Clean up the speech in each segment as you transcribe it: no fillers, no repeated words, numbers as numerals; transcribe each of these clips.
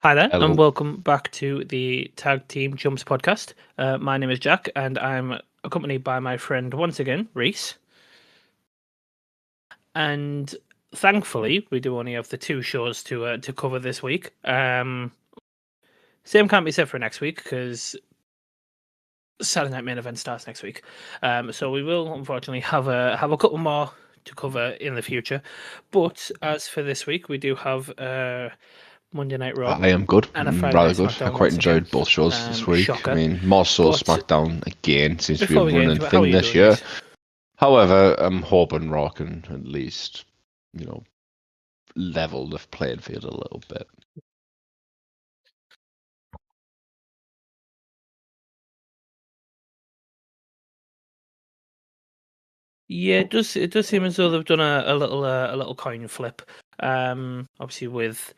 Hi there, Hello. and welcome back to the Tag Team Chumps podcast. My name is Jack, and I'm accompanied by my friend once again, Reese. And thankfully, we do only have the two shows to cover this week. Same can't be said for next week because Saturday Night Main Event starts next week. So we will unfortunately have a couple more to cover in the future. But as for this week, we do have Monday Night Raw I am good, and a Friday rather Night good. I SmackDown quite once again. enjoyed both shows this week. I Shocker. mean, more so But SmackDown again seems to be a before we get running into it, how are thing you this doing, year. Reese? However, I'm hoping Raw can at least, level the playing field a little bit. Yeah, it does seem as though they've done a little coin flip. Obviously with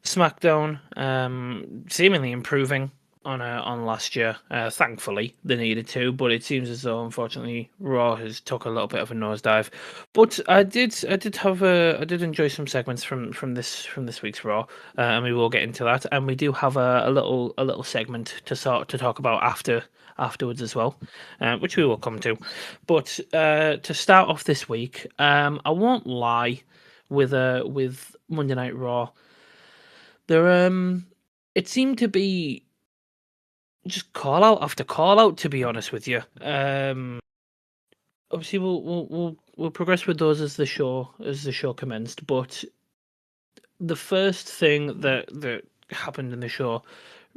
SmackDown seemingly improving on last year. Thankfully, they needed to, but it seems as though unfortunately Raw has took a little bit of a nosedive. But I did enjoy some segments from this week's Raw, and we will get into that. And we do have a little segment to talk about afterwards as well, which we will come to. But to start off this week, I won't lie with Monday Night Raw. There it seemed to be just call out after call out. To be honest with you, obviously we'll progress with those as the show commenced. But the first thing that happened in the show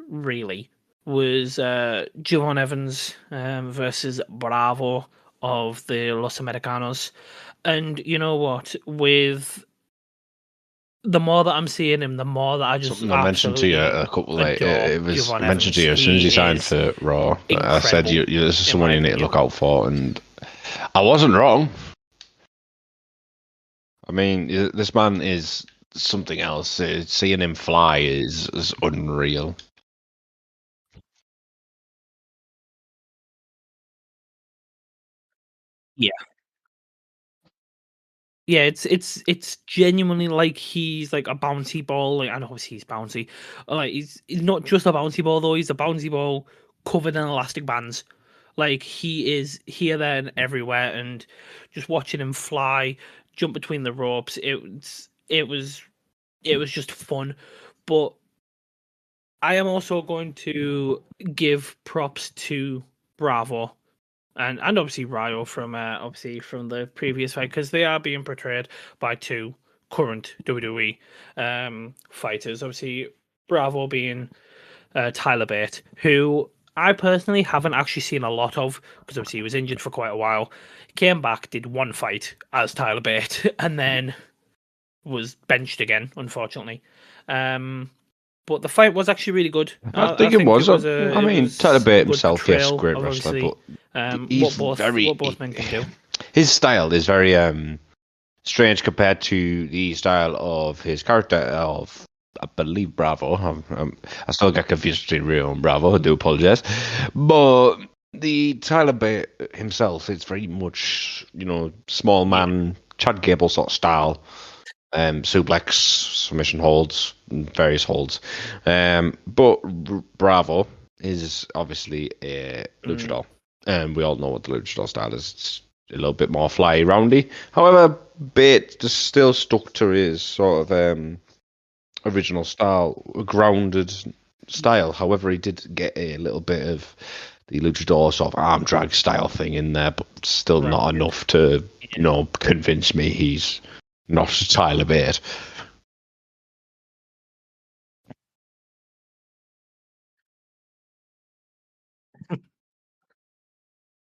really was Javon Evans versus Bravo of the Los Americanos, and you know what? With the more that I'm seeing him, the more that I just Something I mentioned to you absolutely a couple, like adore it was Javon mentioned to Evans. you as soon as he He signed is for Raw. I said, incredible, this is in someone my you need to opinion. look out for," and I wasn't wrong. I mean, this man is something else. Seeing him fly is unreal. Yeah, yeah, it's genuinely like he's like a bouncy ball. Like I know obviously he's bouncy. Like he's not just a bouncy ball though. He's a bouncy ball covered in elastic bands. Like he is here, there, and everywhere, and just watching him fly, jump between the ropes. It was just fun, but I am also going to give props to Bravo and obviously Ryo from obviously from the previous fight because they are being portrayed by two current WWE fighters. Obviously, Bravo being Tyler Bate, who I personally haven't actually seen a lot of because obviously he was injured for quite a while. Came back, did one fight as Tyler Bate, and then was benched again, unfortunately. Um, but the fight was actually really good. I I think it think it was. was I it mean, Tyler was a Bate good himself, yes, portrayal great of wrestler, but obviously he's what both men can do. his style is very strange compared to the style of his character of, I believe, Bravo. I still get confused between Rio and Bravo. I do apologize, but the Tyler Bate himself is very much, small Yeah, man Chad Gable sort of style. Suplex, submission holds, various holds. But Bravo is obviously a mm, luchador, and we all know what the luchador style is. It's a little bit more fly roundy. However, Bate just still stuck to his sort of original style, grounded style. However, he did get a little bit of the luchador sort of arm drag style thing in there, but still not grounded. enough to, Yeah, convince me he's not Tyler Bate.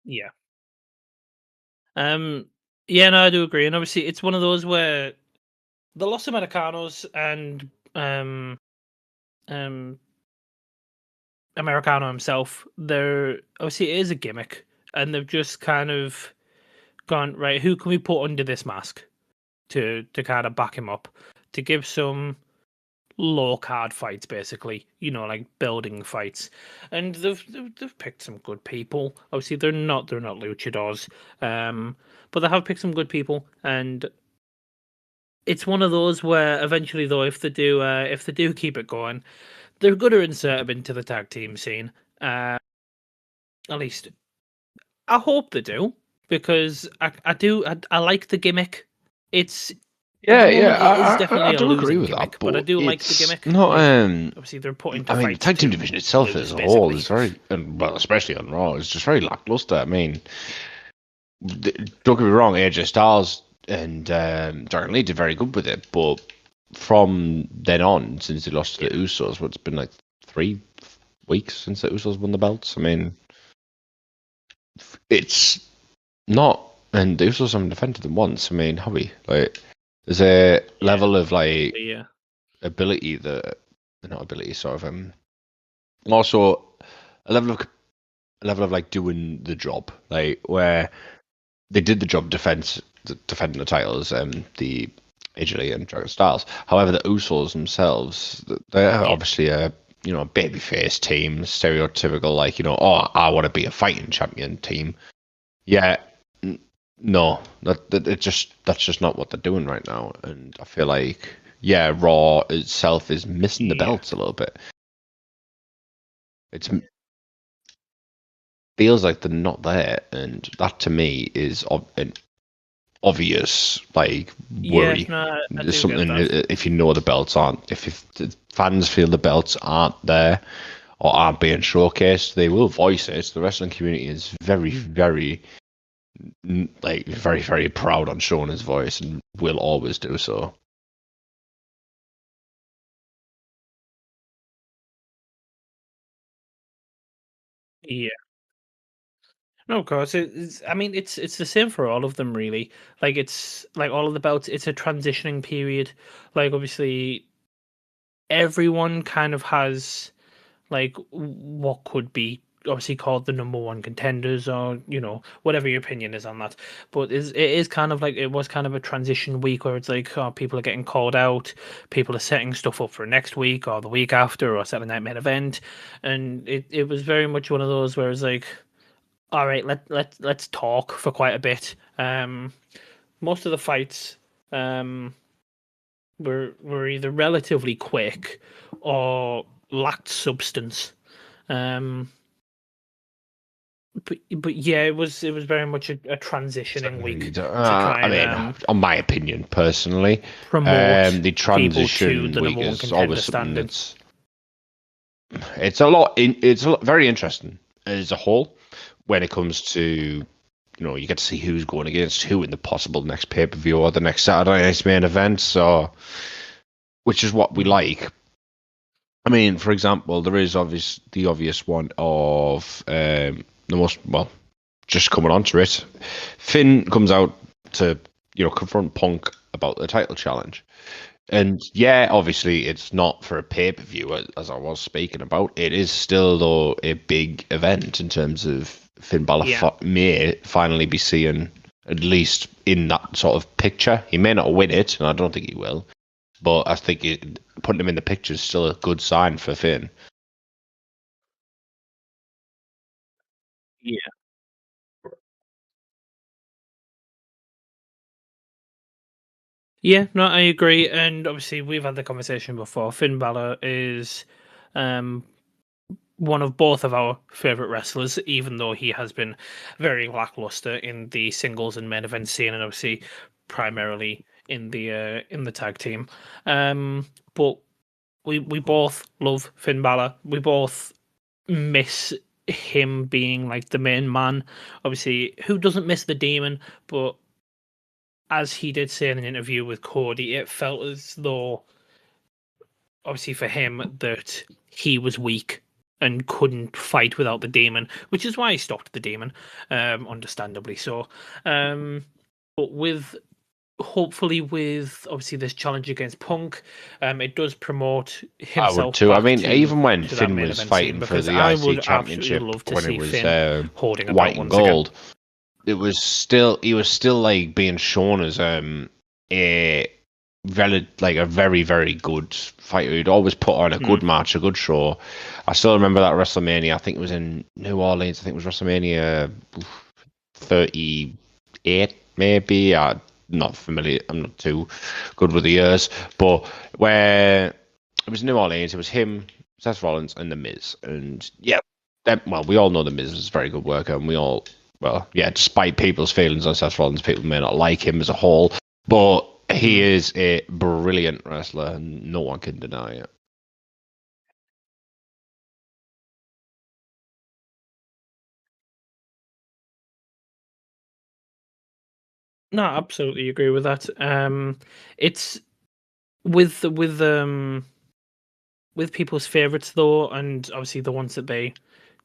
yeah. Um, yeah, no, I do agree, and obviously it's one of those where the Los Americanos and um Americano himself, they're obviously it is a gimmick, and they've just kind of gone right. Who can we put under this mask to kind of back him up to give some low card fights, basically, like building fights, and they've picked some good people. Obviously, they're not luchadors, but they have picked some good people, and it's one of those where eventually, though, if they do keep it going, they're going to insert him into the tag team scene. At least I hope they do, because I like the gimmick. It's at Yeah, the yeah, moment it is I definitely a do agree losing with that, gimmick, but I but do like the it's gimmick. not. Like obviously they're put into I mean, the fights tag team to division itself as lose, a whole basically. is very, and well, especially on Raw, is just very lackluster. I mean, don't get me wrong, AJ Styles and Dragon Lee did very good with it, but from then on, since they lost to the Usos, it's been like 3 weeks since the Usos won the belts. I mean, it's not, and the Usos haven't defended them once. I mean, have we? Like, there's a level of like Yeah, ability that, not ability, sort of also a level of like doing the job, like where they did the job defending the titles, the AJ and Dragon Styles. However, the Usos themselves, they're yeah, obviously a babyface team, stereotypical like oh, I want to be a fighting champion team. Yeah, no, that's just not what they're doing right now, and I feel like Raw itself is missing the yeah, belts a little bit. It feels like they're not there, and that to me is an obvious like yeah. worry. No, I There's do get something that. if you know the belts aren't, if the fans feel the belts aren't there or aren't being showcased, they will voice it. The wrestling community is very, very like very, very proud on showing his voice and will always do so. Yeah. No, of course. I mean, it's the same for all of them, really. Like it's like all of the belts. It's a transitioning period. Like obviously, everyone kind of has like what could be obviously called the number one contenders, or whatever your opinion is on that. But it is kind of like it was kind of a transition week where it's like, oh, people are getting called out, people are setting stuff up for next week or the week after or Saturday Night Main Event, and it was very much one of those where it's like, all right, let's talk for quite a bit. Most of the fights were either relatively quick or lacked substance. Um, but yeah, it was very much a transitioning week Agreed. to try I and mean, on my opinion, personally, promote the people to transition the week number one is always contender something standing. that's it's very interesting as a whole when it comes to you get to see who's going against who in the possible next pay per view or the next Saturday night's main event. So, which is what we Mm. like. I mean, for example, there is the obvious one of the most well, just coming onto it. Finn comes out to confront Punk about the title challenge. And yeah, obviously it's not for a pay per view, as I was speaking about. It is still though a big event in terms of Finn Balor Yeah, may finally be seen at least in that sort of picture. He may not win it, and I don't think he will. But I think putting him in the picture is still a good sign for Finn. yeah, yeah. No, I agree. And obviously, we've had the conversation before. Finn Balor is um one of both of our favorite wrestlers, even though he has been very lackluster in the singles and main event scene, and obviously primarily in the tag team. But we both love Finn Balor. We both miss him being like the main man. Obviously, who doesn't miss the demon? But as he did say in an interview with Cody, it felt as though obviously for him that he was weak and couldn't fight without the demon, which is why he stopped the demon, understandably so. Um, but with hopefully with obviously this challenge against Punk, it does promote I would himself too. I back mean, even when to that Finn main was event scene, fighting for because the I IC would absolutely Championship love to when it see was Finn holding a white belt and once again. gold, he was still like being shown as a a very, very good fighter. He'd always put on a Hmm. good match, a good show. I still remember that WrestleMania. I think it was in New Orleans. I think it was WrestleMania 38, maybe. not familiar. I'm not too good with the years, but where it was New Orleans, it was him, Seth Rollins, and The Miz, and yeah, well, we all know The Miz is a very good worker, and we all, well, yeah, despite people's feelings on Seth Rollins, people may not like him as a whole, but he is a brilliant wrestler, and no one can deny it. No, I absolutely agree with that. It's with people's favorites though, and obviously the ones that they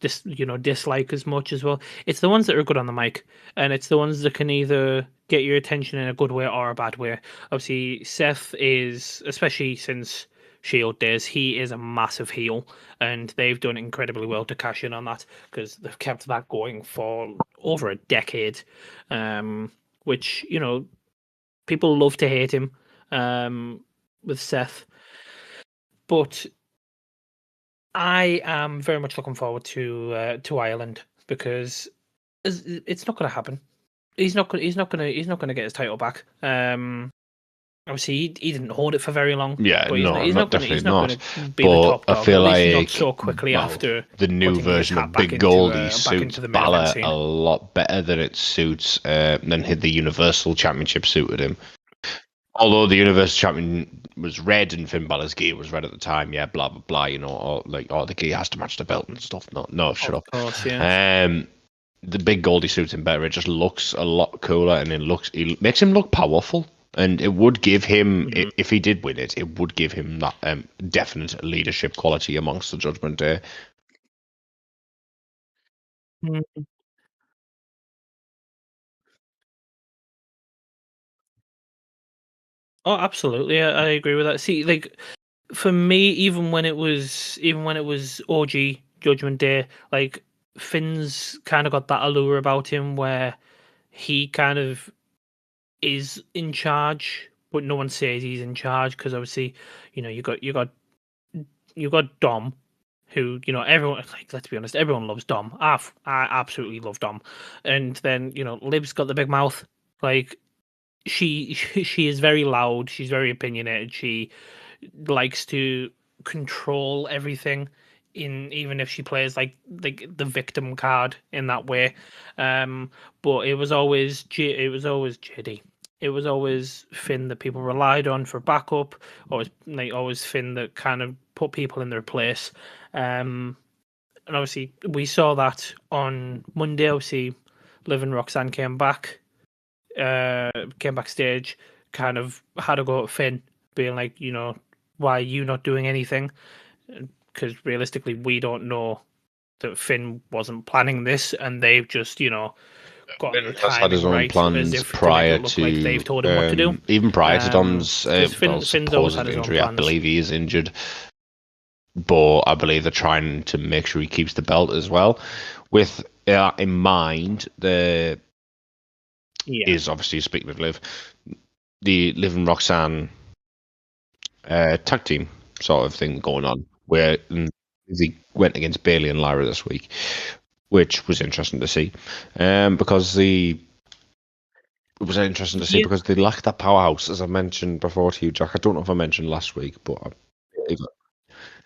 dislike as much as well. It's the ones that are good on the mic, and it's the ones that can either get your attention in a good way or a bad way. Obviously, Seth is, especially since Shield days, he is a massive heel, and they've done incredibly well to cash in on that because they've kept that going for over a decade. Which people love to hate him with Seth, but I am very much looking forward to Ireland because it's not going to happen. He's not going to get his title back. Obviously he didn't hold it for very long. Yeah, but no, he's not going to definitely not. be the But top I dog. feel At least not like, so quickly well, after the new putting his version hat of back Big into Goldie back into suits the main event Balor scene. a lot better than it suits than the Universal Championship suited him. Although the Universal Champion was red and Finn Balor's gear was red at the time, yeah, blah blah blah, or like, the gear has to match the belt and stuff. No, shut Of up. course, yeah. The Big Goldie suits him better. It just looks a lot cooler, and it makes him look powerful. And it would give him, Mhm. if he did win it, it would give him that definite leadership quality amongst the Judgment Day. Mm. Oh, absolutely. I agree with that. See, like for me, even when it was OG Judgment Day, like Finn's kind of got that allure about him where he kind of is in charge, but no one says he's in charge because obviously, you got Dom, who everyone, like, let's be honest, everyone loves Dom. I absolutely love Dom, and then Liv's got the big mouth, like she is very loud. She's very opinionated. She likes to control everything in even if she plays like the victim card in that way. But it was always JD. It was always Finn that people relied on for backup. Always Finn that kind of put people in their place. And obviously we saw that on Monday. Obviously, Liv and Roxanne came backstage, kind of had a go at Finn, being like, why are you not doing anything? Because realistically, we don't know that Finn wasn't planning this, and they've just, gotten the Finn has had his timing own right as plans if to make it prior look like they've to, told him what to do. even prior to Dom's Because Finn's always supposed had his own injury. I plans. believe he is injured, but I believe they're trying to make sure he keeps the belt as well. With in mind, Yeah. is obviously, speaking of Liv, the Liv and Roxanne tag team sort of thing going on, where he went against Bailey and Lyra this week, which was interesting to see, because it was interesting to see Yeah. because they lack that powerhouse, as I mentioned before to you, Jack. I don't know if I mentioned last week, but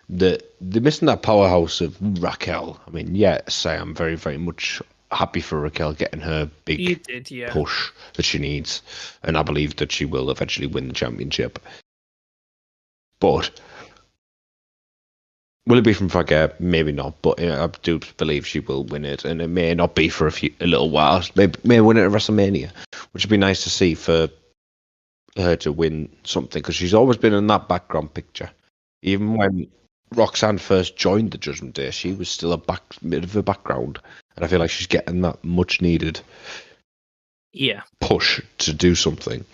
they're missing that powerhouse of Raquel. I mean, yes, I am very, very much happy for Raquel getting her You big did, yeah. push that she needs, and I believe that she will eventually win the championship. But will it be from Raquel? Maybe not, but I do believe she will win it, and it may not be for a little while. Maybe may win it at WrestleMania, which would be nice to see for her to win something, because she's always been in that background picture. Even when Roxanne first joined the Judgment Day, she was still a bit of a background, and I feel like she's getting that much needed Yeah. push to do something.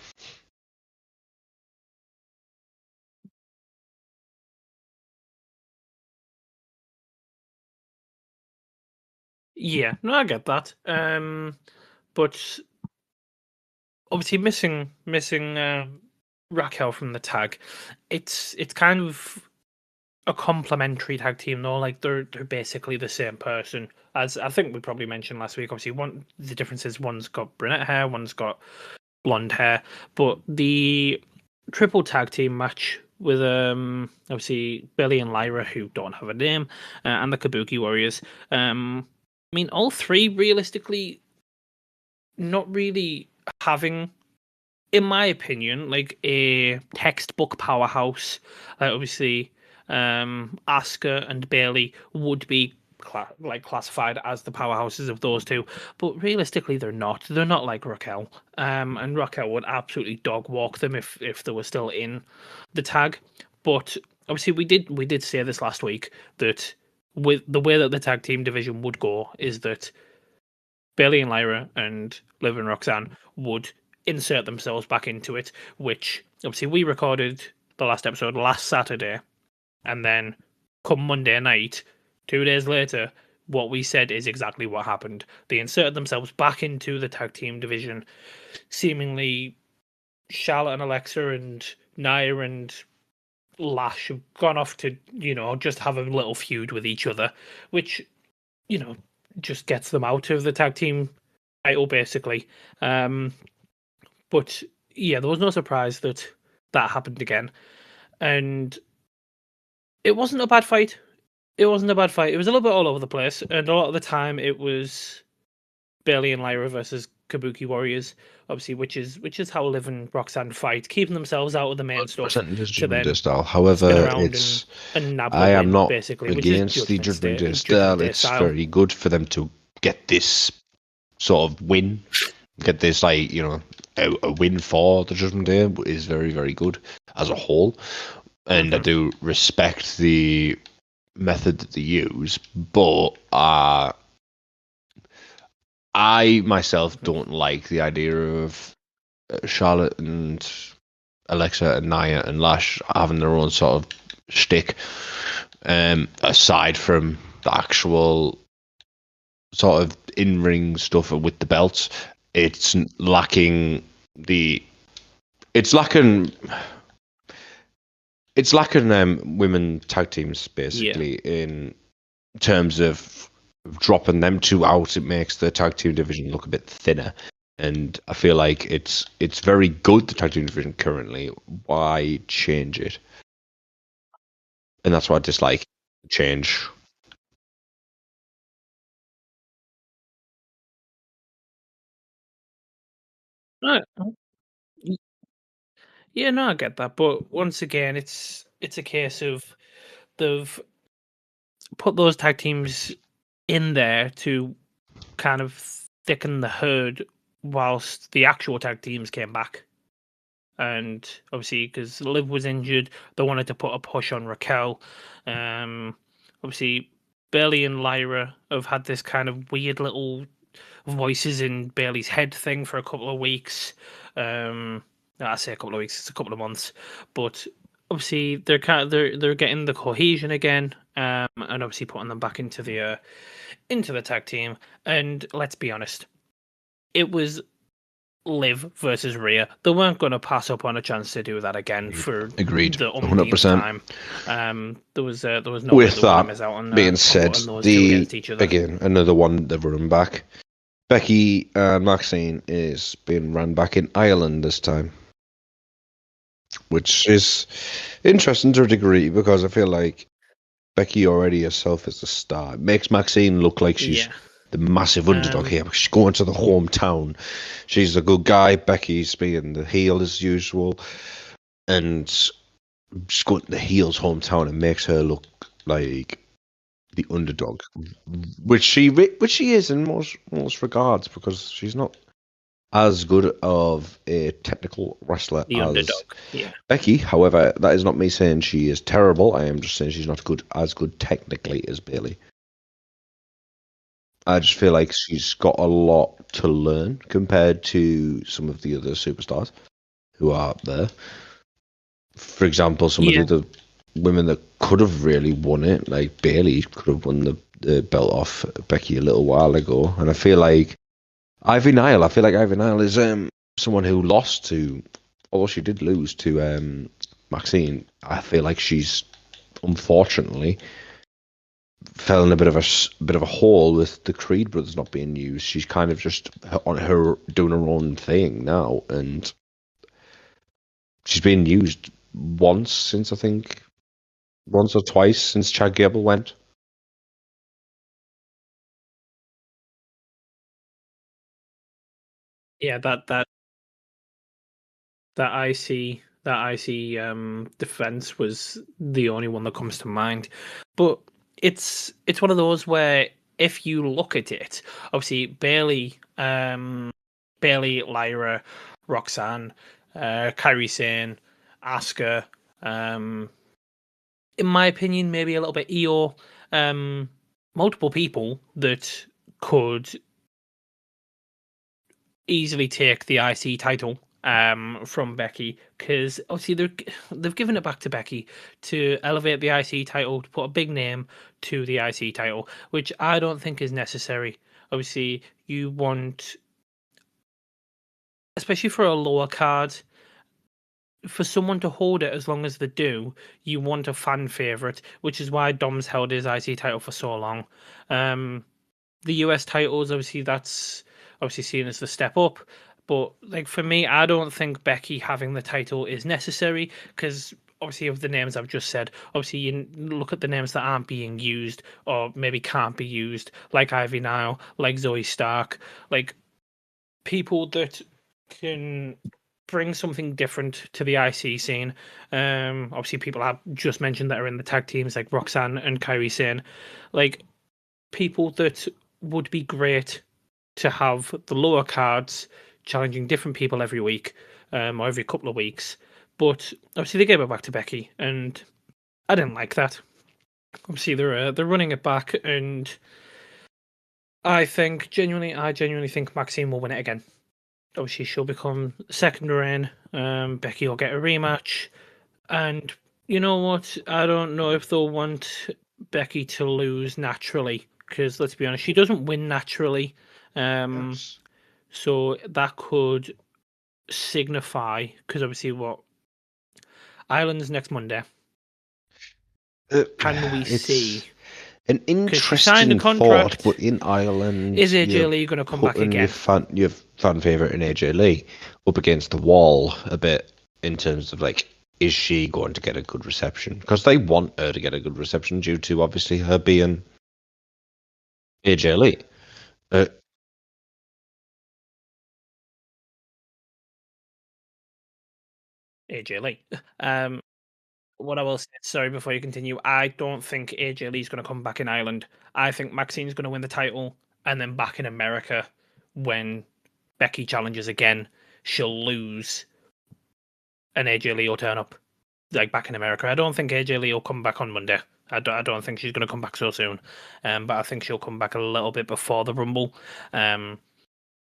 Yeah. No, I get that. But obviously missing Raquel from the tag. It's kind of a complementary tag team though. Like they're basically the same person. As I think we probably mentioned last week. Obviously, the difference is one's got brunette hair, one's got blonde hair. But the triple tag team match with obviously Billy and Lyra, who don't have a name, and the Kabuki Warriors. I mean, all three realistically not really having, in my opinion, like a textbook powerhouse. Obviously, Asuka and Bailey would be classified as the powerhouses of those two, but realistically, they're not. They're not like Raquel. And Raquel would absolutely dog walk them if they were still in the tag. But obviously, we did say this last week that with the way that the tag team division would go is that Bailey and Lyra and Liv and Roxanne would insert themselves back into it, which obviously we recorded the last episode last Saturday, and then come Monday night, 2 days later, what we said is exactly what happened. They inserted themselves back into the tag team division, seemingly Charlotte and Alexa and Nia and Lash have gone off to, just have a little feud with each other, which, just gets them out of the tag team title, basically. But yeah, there was no surprise that that happened again. And it wasn't a bad fight. It wasn't a bad fight. It was a little bit all over the place. And a lot of the time it was Bailey and Lyra versus Kabuki Warriors, obviously, which is how Liv and Roxanne fight, keeping themselves out of the main stuff to then style. spin However, around it's and nab the I am win, not basically, which is against the Judgment Judgment Day Day style. Day It's style. very good for them to get this sort of win, get this a win for the Judgment Day is very, very good as a whole, and I do respect the method that they use, but I myself don't like the idea of Charlotte and Alexa and Nia and Lash having their own sort of shtick, aside from the actual sort of in-ring stuff with the belts. It's lacking women tag teams, basically, in terms of dropping them two out. It makes the tag team division look a bit thinner, and I feel like it's very good, the tag team division currently. Why change it? And that's what I dislike. Change. Right. Yeah, no, I get that, but once again, it's a case of they've put those tag teams in there to kind of thicken the herd, whilst the actual tag teams came back. And obviously, because Liv was injured, they wanted to put a push on Raquel. Obviously, Bailey and Lyra have had this kind of weird little voices in Bailey's head thing for a couple of weeks. I say a couple of weeks; it's a couple of months. But obviously, they're getting the cohesion again, and obviously putting them back into the tag team. And let's be honest, it was Liv versus Rhea. They weren't going to pass up on a chance to do that again for Agreed. the 100%. time. There was no way With they were going to that miss out on being said, putting those two against each other. again, another one they've run back. Becky and Maxine is being run back in Ireland this time, which is interesting to a degree, because I feel like Becky already herself is a star. It makes Maxine look like she's the massive underdog here, because she's going to the hometown. She's a good guy. Becky's being the heel as usual, and she's going to the heel's hometown and makes her look like the underdog, which she is in most regards, because she's not as good of a technical wrestler The as underdog, yeah. Becky. However, that is not me saying she is terrible. I am just saying she's not as good technically as Bailey. I just feel like she's got a lot to learn compared to some of the other superstars who are up there. For example, some of the other women that could have really won it, like Bailey, could have won the belt off Becky a little while ago. And I feel like Ivy Nile is someone who lost to, although she did lose to Maxine. I feel like she's, unfortunately, fell in a bit of a hole with the Creed brothers not being used. She's kind of just on her doing her own thing now, and she's been used once since I think once or twice since Chad Gable went. Yeah, that IC defense was the only one that comes to mind. But it's one of those where if you look at it, obviously Bailey, Lyra, Roxanne, Kairi Sane, Asuka, um, in my opinion, maybe a little bit EO, multiple people that could easily take the IC title from Becky, because obviously they've given it back to Becky to elevate the IC title, to put a big name to the IC title, which I don't think is necessary. Obviously, you want, especially for a lower card, for someone to hold it as long as they do, you want a fan favorite, which is why Dom's held his IC title for so long. The US titles, obviously, that's obviously seen as the step up. But like for me, I don't think Becky having the title is necessary, because obviously of the names I've just said, obviously you look at the names that aren't being used or maybe can't be used, like Ivy Nile, like Zoe Stark, like people that can bring something different to the IC scene. Obviously people I've just mentioned that are in the tag teams like Roxanne and Kairi Sane, like people that would be great to have the lower cards challenging different people every week, or every couple of weeks. But obviously they gave it back to Becky, and I didn't like that. Obviously they're running it back, and I genuinely think Maxine will win it again. Obviously she'll become second reign. Becky will get a rematch, and you know what? I don't know if they'll want Becky to lose naturally, because let's be honest, she doesn't win naturally. Um, Yes. so that could signify, because obviously, what Ireland's next Monday. Uh, Can we it's see? an Because she signed a interesting thought, but contract. in Is Ireland, AJ you're Lee going to come back putting again? your fan favorite in AJ Lee up against the wall a bit in terms of like, is she going to get a good reception? Because they want her to get a good reception due to obviously her being AJ Lee. Uh, AJ Lee. Um, what I will say, sorry, before you continue, I don't think AJ Lee's going to come back in Ireland. I think Maxine's going to win the title, and then back in America, when Becky challenges again, she'll lose, and AJ Lee will turn up, like back in America. I don't think AJ Lee will come back on Monday. I don't think she's going to come back so soon. But I think she'll come back a little bit before the Rumble, um,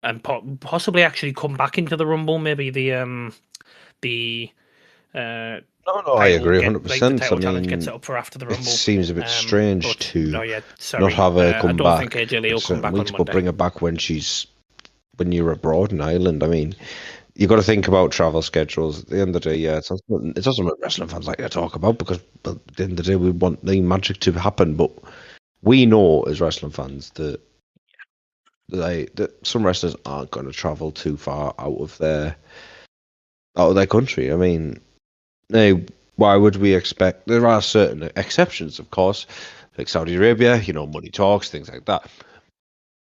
and possibly actually come back into the Rumble. Maybe the uh, no, I title agree get like the 100%. I title challenge gets set mean, up for after the it Rumble. seems a bit strange But to no, yeah, not sorry. have her I come don't think back AJ Lee at will come certain back on weeks, but Monday. bring her back when you're abroad in Ireland. I mean, you got to think about travel schedules. At the end of the day, yeah, it's not something wrestling fans like to talk about because at the end of the day, we want the magic to happen. But we know as wrestling fans that some wrestlers aren't going to travel too far out of their country. I mean, now why would we expect? There are certain exceptions, of course, like Saudi Arabia. Money talks, things like that.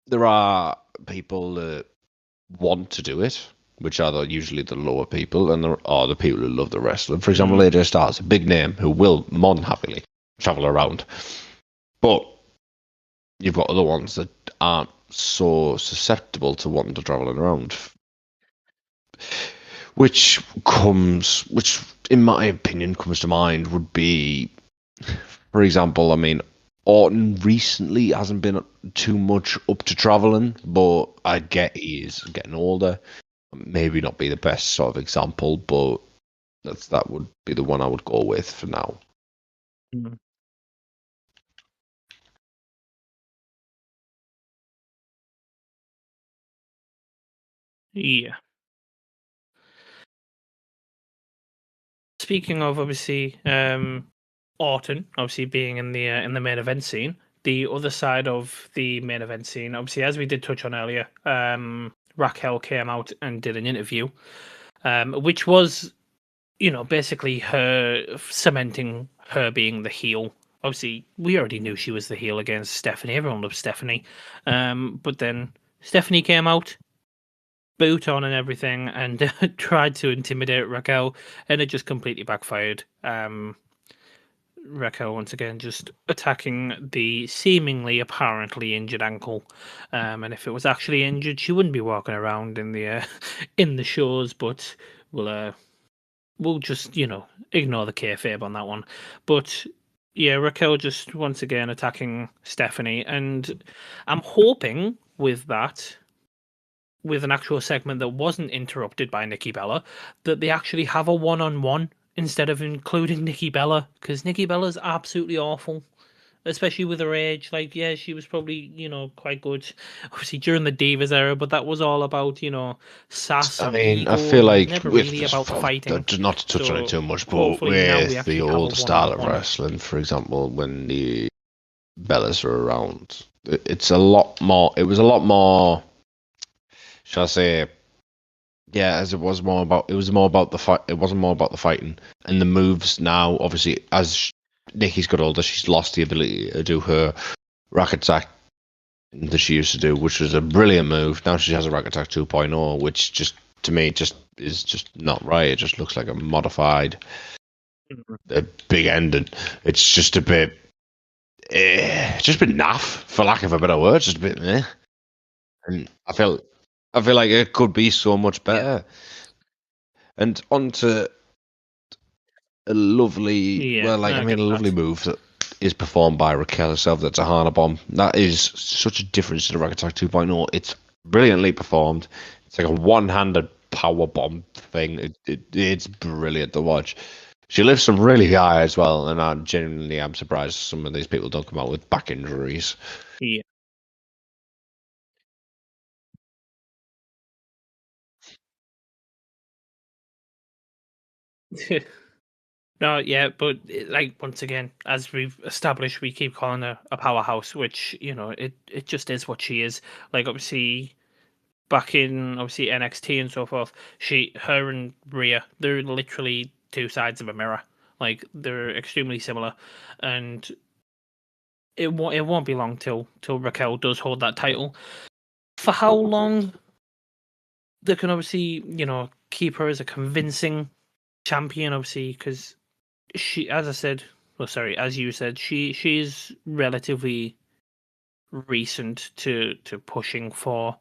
There are people that want to do it, which are usually the lower people, and there are the people who love the wrestling. For example, Mm. AJ Styles, a big name who will more than happily travel around. But you've got other ones that aren't so susceptible to wanting to travel around, which in my opinion comes to mind would be, for example, I mean, Orton recently hasn't been too much up to traveling, but I get he is getting older. Maybe not be the best sort of example, but that would be the one I would go with for now. Mm. Yeah. Speaking of, obviously, Orton, obviously being in the main event scene. The other side of the main event scene, obviously, as we did touch on earlier, Raquel came out and did an interview, which was, basically her cementing her being the heel. Obviously, we already knew she was the heel against Stephanie. Everyone loves Stephanie. But then Stephanie came out, boot on and everything, and tried to intimidate Raquel, and it just completely backfired. Raquel once again just attacking the seemingly apparently injured ankle, and if it was actually injured, she wouldn't be walking around in the in the shows. But we'll just ignore the kayfabe on that one. But yeah, Raquel just once again attacking Stephanie, and I'm hoping with that, with an actual segment that wasn't interrupted by Nikki Bella, that they actually have a one-on-one instead of including Nikki Bella, because Nikki Bella's absolutely awful, especially with her age. Like, yeah, she was probably, quite good, obviously, during the Divas era, but that was all about, sass I and mean, I ego, feel and it was like never with really about the fighting. not to touch on it So too much, but hopefully now we with the actually have a old style of one-on-one. wrestling, for example, when the Bellas were around, it's a lot more. It was a lot more. Shall I say? Yeah, as it was more about. It was more about the fight. It wasn't more about the fighting and the moves. Now, obviously, as Nikki's got older, she's lost the ability to do her rack attack that she used to do, which was a brilliant move. Now she has a rack attack 2.0, which just to me just is just not right. It just looks like a modified a big ending. It's just a bit, just a bit naff, for lack of a better word, just a bit. And I feel like it could be so much better. And onto a lovely, Yeah, well, like I I mean, get a lovely that. move that is performed by Raquel herself. That's a Hana bomb. That is such a difference to the Rack Attack 2.0. It's brilliantly performed. It's like a one-handed power bomb thing. It's brilliant to watch. She lifts them really high as well, and I genuinely am surprised some of these people don't come out with back injuries. Yeah. No, yeah, but like once again, as we've established, we keep calling her a powerhouse, which it just is what she is. Like obviously back in obviously NXT and so forth, her and Rhea, they're literally two sides of a mirror. Like they're extremely similar, and it won't be long till Raquel does hold that title. For how long they can obviously keep her as a convincing champion, obviously, because she, as I said, well, sorry, as you said, she's relatively recent to pushing for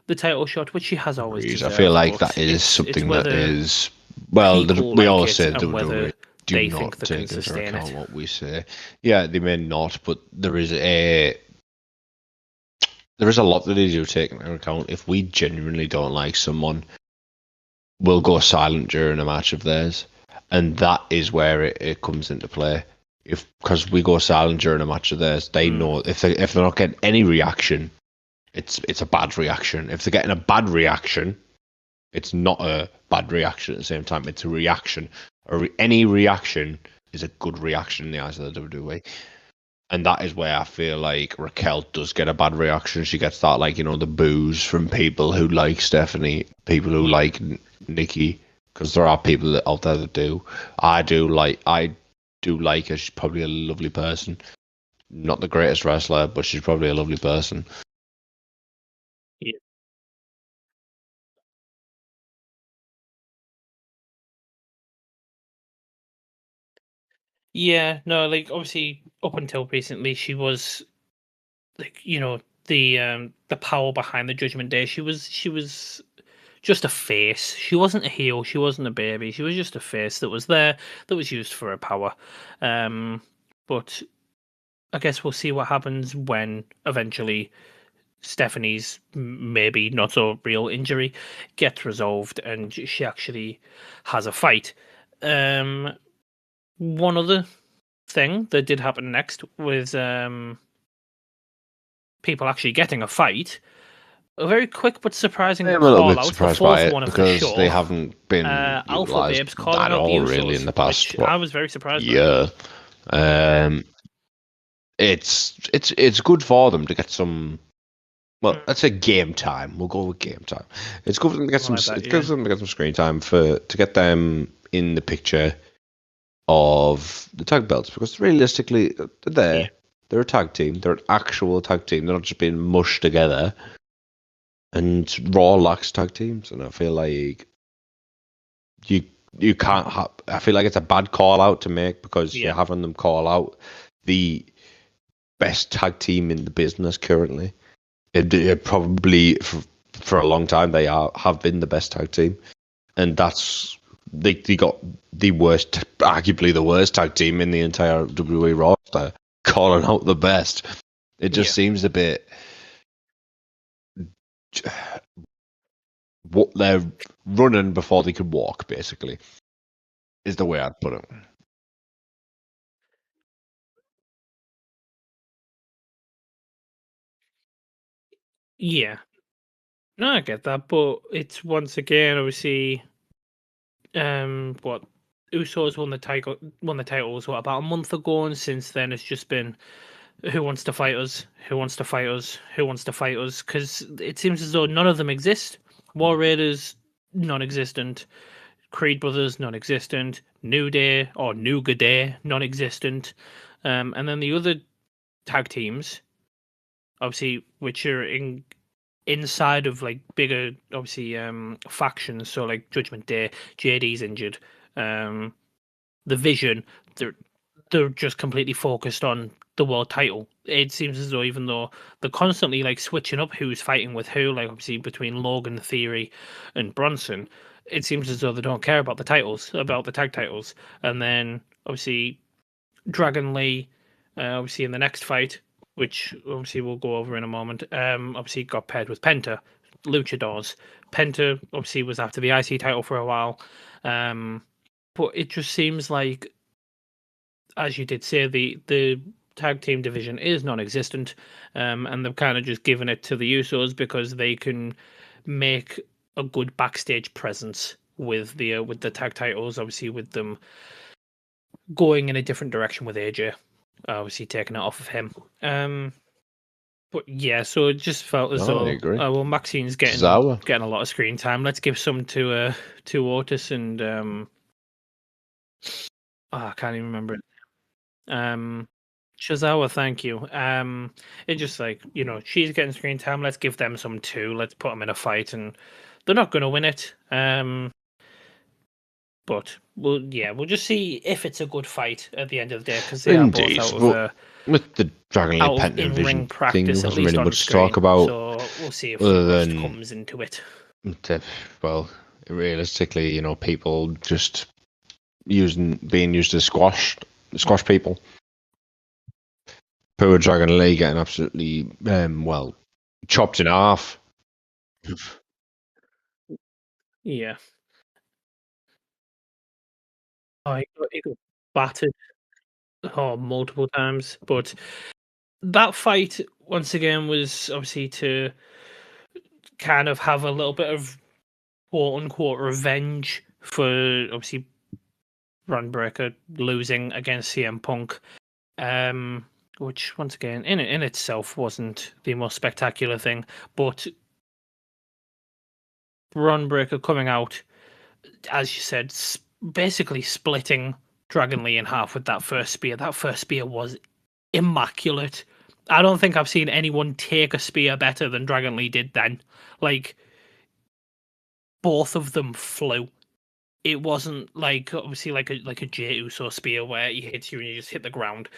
the title shot, which she has always I feel deserved. like that But is it's something that whether is, well, people we like all it say and WWE whether do they think not they can take into sustain account it. what we say. Yeah, they may not, but there is a lot that they do take into account. If we genuinely don't like someone, we'll go silent during a match of theirs, and that is where it comes into play. If because we go silent during a match of theirs, they know if they're not getting any reaction, it's a bad reaction. If they're getting a bad reaction, it's not a bad reaction at the same time. It's a reaction. Any reaction is a good reaction in the eyes of the WWE. And that is where I feel like Raquel does get a bad reaction. She gets that, like, the boos from people who like Stephanie, people who like Nikki, because there are people out there that do. I do like her. She's probably a lovely person. Not the greatest wrestler, but she's probably a lovely person. Yeah. Yeah, no, like obviously up until recently, she was like the power behind the Judgment Day. She was just a face. She wasn't a heel. She wasn't a baby. She was just a face that was there, that was used for her power. Um, but I guess we'll see what happens when eventually Stephanie's maybe not so real injury gets resolved and she actually has a fight. Um, One other thing that did happen next was people actually getting a fight. A very quick but surprising I'm a little call bit out, the surprised by fourth it one of the because they show. haven't been Alpha utilised Babes calling at out the all, really, in Usos, the past, which I was very surprised by. year. It's good for them to get some. Well, let's say game time. We'll go with game time. It's good for them to get I some. like that, It gives yeah. them to get some screen time to get them in the picture of the tag belts because realistically, they're there. Yeah. They're a tag team. They're an actual tag team. They're not just being mushed together. And Raw lacks tag teams, and I feel like you you can't have. I feel like it's a bad call out to make because you're Yeah. having them call out the best tag team in the business currently. It probably for a long time they have been the best tag team, and that's they got the worst, arguably the worst tag team in the entire WWE roster, calling out the best. It just Yeah. seems a bit what they're running before they could walk, basically, is the way I'd put it. Yeah. No, I get that, but it's once again obviously what Usos won the titles what about a month ago, and since then it's just been who wants to fight us, who wants to fight us, who wants to fight us, because it seems as though none of them exist. War Raiders non-existent, Creed Brothers non-existent, New Day or Nougat Day non-existent, and then the other tag teams obviously which are inside of like bigger obviously factions, so like Judgment Day, JD's injured, um the Vision, they're they're just completely focused on the world title. It seems as though even though they're constantly like switching up who's fighting with who, like obviously between Logan Theory and Bronson, it seems as though they don't care about the titles, about the tag titles. And then obviously Dragon Lee, obviously in the next fight, which obviously we'll go over in a moment, obviously got paired with Penta, Luchadors. Penta obviously was after the IC title for a while, but it just seems like, as you did say, the tag team division is non-existent, and they've kind of just given it to the Usos because they can make a good backstage presence with the tag titles. Obviously, with them going in a different direction with AJ, obviously taking it off of him. But yeah, so it just felt as No, I though agree. well, Maxine's Zawa. getting a lot of screen time. Let's give some to Otis and I can't even remember it. Shazawa, thank you. It's just like, she's getting screen time. Let's give them some too. Let's put them in a fight, and they're not going to win it. But we'll just see if it's a good fight at the end of the day because they are both Indeed, but with the Dragon Lee Penta in Vision ring thing, there practice, at wasn't least really on much to talk screen. about So we'll see if the other rust than, comes into it. well, realistically, people just being used to squash people. Poor Dragon Lee getting absolutely, well, chopped in half. Yeah. Oh, he got battered multiple times, but that fight once again was obviously to kind of have a little bit of quote unquote revenge for obviously Ron Breaker losing against CM Punk, which once again in itself wasn't the most spectacular thing, but Ron Breaker coming out, as you said, basically splitting Dragon Lee in half with that first spear. That first spear was immaculate. I don't think I've seen anyone take a spear better than Dragon Lee did then. Like, both of them flew. It wasn't like obviously like a Jey Uso spear where he hits you and you just hit the ground.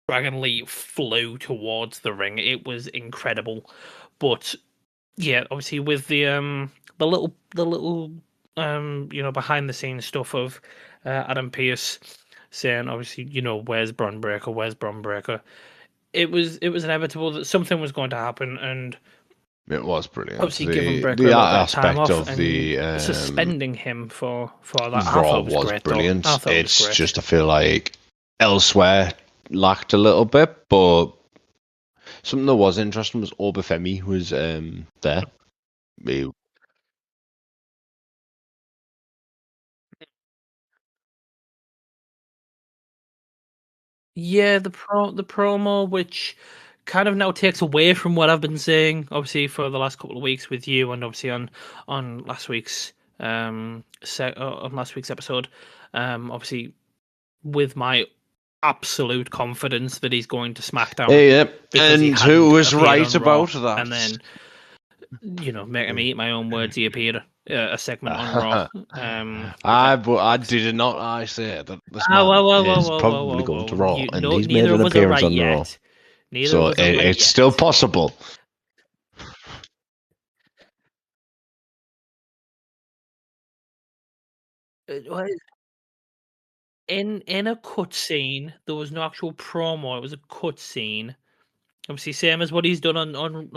Dragon Lee flew towards the ring. It was incredible. But yeah, obviously with the little behind the scenes stuff of Adam Pearce saying obviously, where's Bron Breaker, where's Bron Breaker. It was inevitable that something was going to happen, and It was brilliant. obviously giving Breaker The a little bit of time aspect off of and the suspending him for that. I Raw thought it was was great though. I brilliant. thought it was It's great. just I feel like elsewhere lacked a little bit, but something that was interesting was Obafemi was there. He- Yeah, the promo, which kind of now takes away from what I've been saying, obviously for the last couple of weeks with you, and obviously on last week's on last week's episode. Obviously with my absolute confidence that he's going to SmackDown Yeah, because he and who hadn't was appeared right on Raw, about and that? then making me eat my own words, he appeared a segment on Raw. I did not. I say that this Ah, man whoa, whoa, whoa, is whoa, whoa, probably whoa, going to whoa! Raw, and No, he's made neither an of us are appearance right on the Raw, yet. Neither of so us are right it's yet. still possible. Well, in a cutscene, there was no actual promo. It was a cutscene. Obviously, same as what he's done on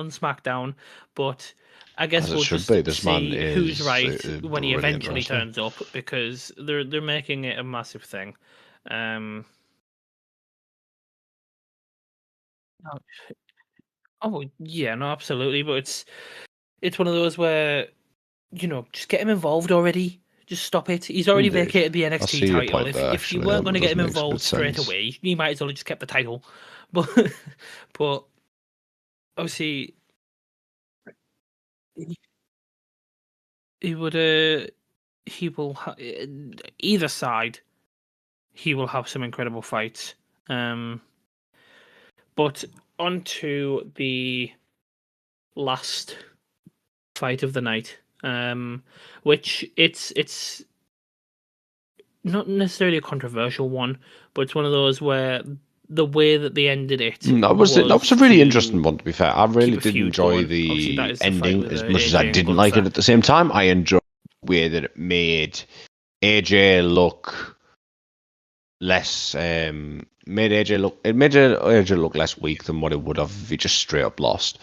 SmackDown. But I guess As it we'll should just be. This man see who's is right a when he brilliant eventually wrestler. turns up because they're making it a massive thing. Um, oh, yeah, no, absolutely. But it's one of those where just get him involved already. Just stop it. He's already Indeed, vacated the I NXT see your title. point If there. if you Actually, weren't going that to get does him make a involved bit straight sense. away, you might as well just kept the title. But but obviously he he would he will either side he will have some incredible fights. Um, but on to the last fight of the night, which it's not necessarily a controversial one, but it's one of those where the way that they ended it That was it. That was was a really interesting to one, to be fair. I keep really a did feud enjoy going. Obviously, that the is the fight ending with as much as I AJ and didn't like it Gunther. at the same time. I enjoyed the way that it made AJ look less made AJ look less weak than what it would have if he just straight up lost.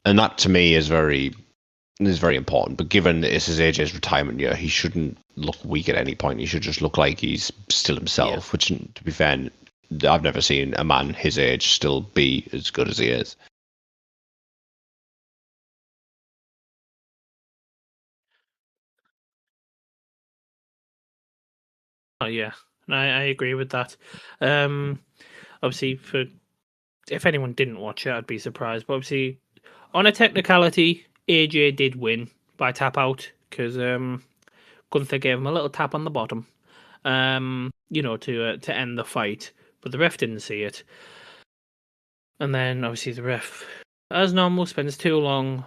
And that to me is very important. But given that this is AJ's retirement year, he shouldn't look weak at any point. He should just look like he's still Yeah. himself, which to be fair, I've never seen a man his age still be as good as he is. Oh yeah, I agree with that. Um, obviously, for if anyone didn't watch it, I'd be surprised. But obviously, on a technicality, AJ did win by tap out because Gunther gave him a little tap on the bottom, to end the fight. But the ref didn't see it, and then obviously the ref, as normal, spends too long.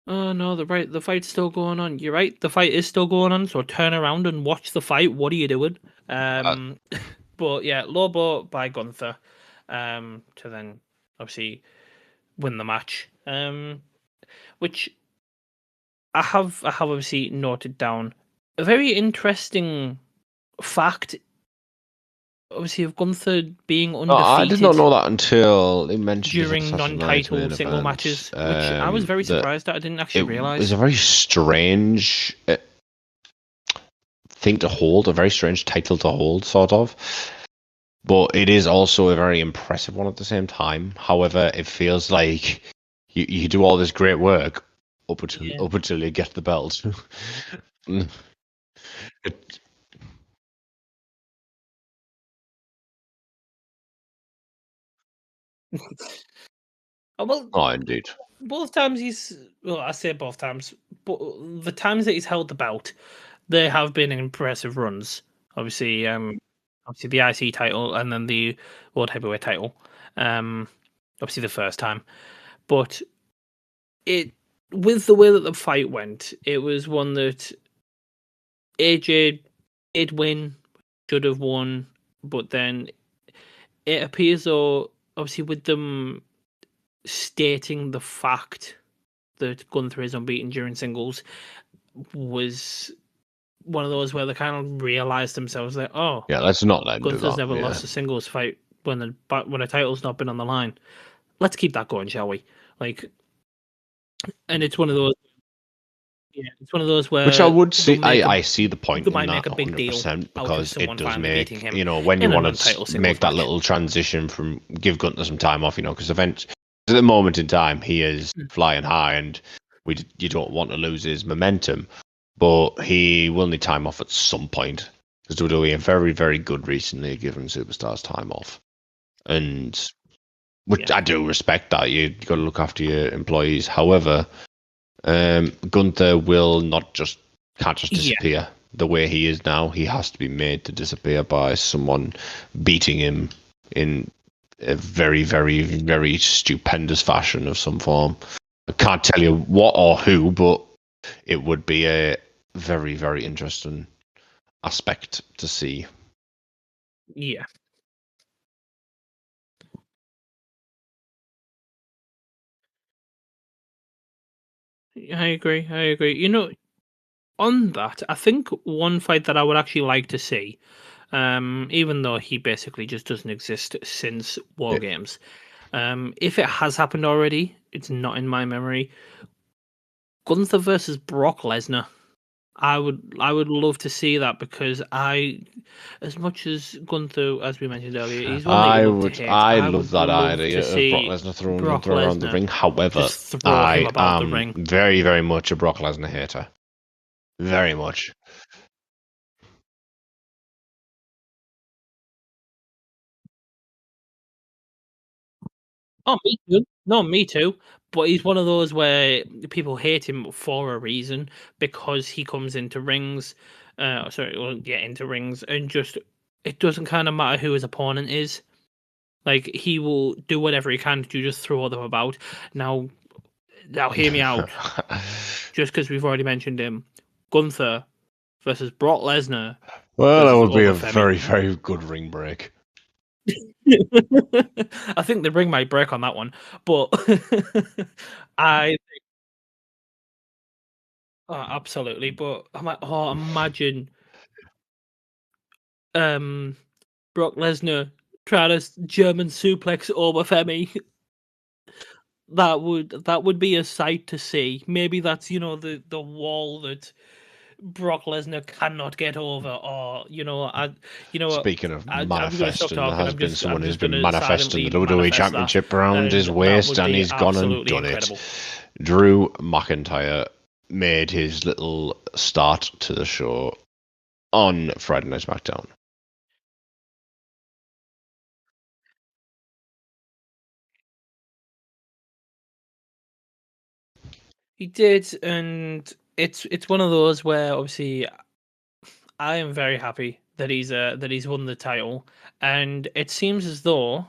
Oh no, the fight's still going on. You're right, the fight is still going on. So turn around and watch the fight. What are you doing? Uh, Um, but yeah, low blow by Gunther, to then obviously win the match. Which I have obviously noted down a very interesting fact. Obviously, of Gunther being I did not undefeated know that until they mentioned it at during Saturday Night's non-title main single event. matches, which I was very That surprised at. I didn't actually it was realize. a very strange thing to hold, a very strange title to hold, sort of. But it is also a very impressive one at the same time. However, it feels like you do all this great work Yeah. up until you get the belt. It- Oh, well, oh, indeed. both times I say both times, but the times that he's held the belt, they have been impressive runs. Obviously, obviously the IC title and then the World Heavyweight title. Um, obviously the first time, but it with the way that the fight went, it was one that AJ did win, should have won, but then it appears though, obviously with them stating the fact that Gunther is unbeaten during singles was one of those where they kind of realized themselves that, oh, Yeah, let's not let him do Gunther's that. never Yeah. lost a singles fight when a title's not been on the line. Let's keep that going, shall we? Like, and it's one of those. Yeah, it's one of those Which I where would they'll see. make a I see the point they in might that make a big deal 100% out of because it someone does finally beating make, him when you in a want to non-title singles make that match. little transition from give Gunter some time off, because at the moment in time he is Mm. flying high and you don't want to lose his momentum, but he will need time off at some point because WWE are very, very good recently at giving superstars time off. and which Yeah. I do respect that. You got to look after your employees. However, Gunther will not just can't just Yeah. disappear the way he is now. He has to be made to disappear by someone beating him in a very, very, very stupendous fashion of some form. I can't tell you what or who, but it would be a very, very interesting aspect to see. Yeah. I agree. I agree. On that, I think one fight that I would actually like to see, even though he basically just doesn't exist since War It, Games, if it has happened already, it's not in my memory. Gunther versus Brock Lesnar. I would love to see that because as much as Gunther, as we mentioned earlier, he's one that you love to hate. I I love would that love to idea of Brock see Lesnar throwing Brock Gunther around the Lesnar ring. However, just throw him I about the am ring. very, very much a Brock Lesnar hater. Very much. Oh, me too. No, me too. But he's one of those where people hate him for a reason because he comes into rings. Sorry, well, yeah, into rings, and just it doesn't kind of matter who his opponent is. Like he will do whatever he can to just throw them about. Now, now, hear me out. Just because we've already mentioned him, Gunther versus Brock Lesnar Well, that versus would be a Obafemi. very, very good ring break. I think the ring might break on that one, but I absolutely. But I'm like, oh, imagine um Brock Lesnar trying to German suplex Obafemi. That would be a sight to see. Maybe that's the wall that Brock Lesnar cannot get over, or you know what, Speaking of I'm gonna stop manifesting, there talking. has I'm been just I'm someone who's just been gonna manifesting the silently WWE manifest that, Championship around his and that waist, would and be he's gone and absolutely done it. incredible. Drew McIntyre made his little start to the show on Friday Night SmackDown. He did, and it's one of those where obviously I am very happy that he's won the title, and it seems as though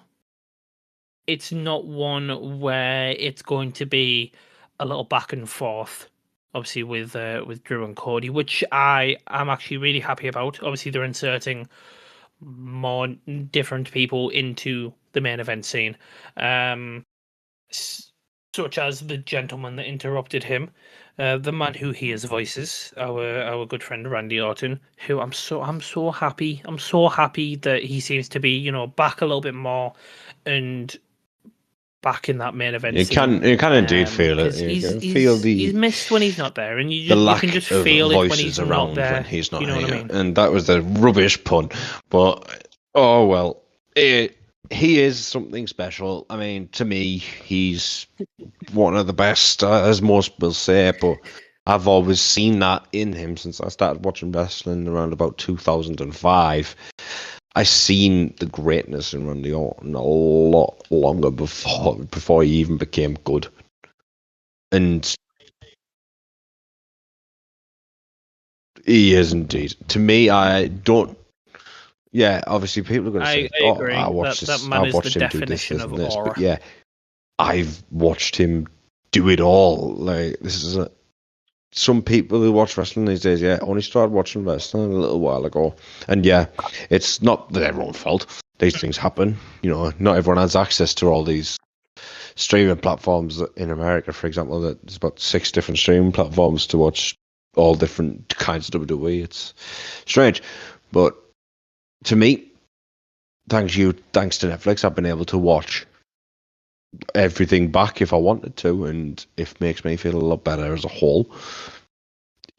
it's not one where it's going to be a little back and forth. Obviously, with Drew and Cody, which I am actually really happy about. Obviously, they're inserting more different people into the main event scene, um, such as the gentleman that interrupted him, the man who hears voices, our good friend Randy Orton, who I'm so happy that he seems to be back a little bit more and back in that main event scene. You can indeed feel it. Because You he's can feel he's he's missed when he's not there, and the you can lack just of feel it when voices he's not around when there. he's You not know what I here, mean? and that was a rubbish pun. But oh well, he is something special. I mean, to me, he's one of the best, as most will say. But I've always seen that in him since I started watching wrestling around about 2005. I seen the greatness in Randy Orton a lot longer before he even became good. And he is indeed. To me, I don't. Yeah, obviously, people are going to I say, I "Oh, I agree watched that this. man I've is the watched him do this, definition this, of and this." But aura. yeah, I've watched him do it all. Like this is some people who watch wrestling these days. Yeah, only started watching wrestling a little while ago, and yeah, it's not their own fault. These things happen. Not everyone has access to all these streaming platforms in America, for example. That there's about 6 different streaming platforms to watch all different kinds of WWE. It's strange, but to me, thanks to Netflix, I've been able to watch everything back if I wanted to, and it makes me feel a lot better as a whole.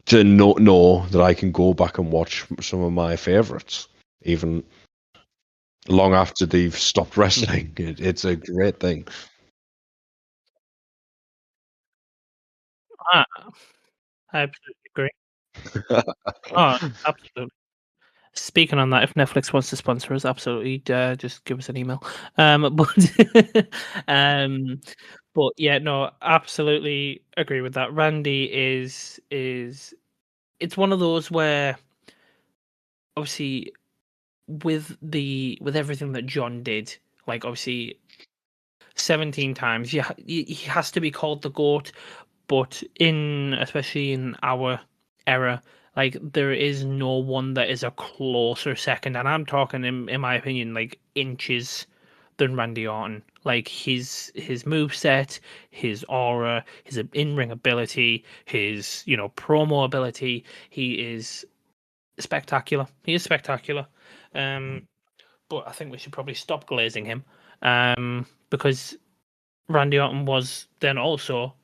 To know that I can go back and watch some of my favorites, even long after they've stopped wrestling. It's a great thing. Ah, I absolutely agree. Oh, absolutely. Speaking on that, if Netflix wants to sponsor us, absolutely, just give us an email. But um, but yeah, no, absolutely agree with that. Randy is it's one of those where obviously with everything that John did, like obviously 17 times, yeah, he has to be called the GOAT, but especially in our era, like there is no one that is a closer second, and I'm talking in my opinion like inches than Randy Orton. Like his move set, his aura, his in-ring ability, his promo ability, he is spectacular. He is spectacular. Um, but I think we should probably stop glazing him, because Randy Orton was then also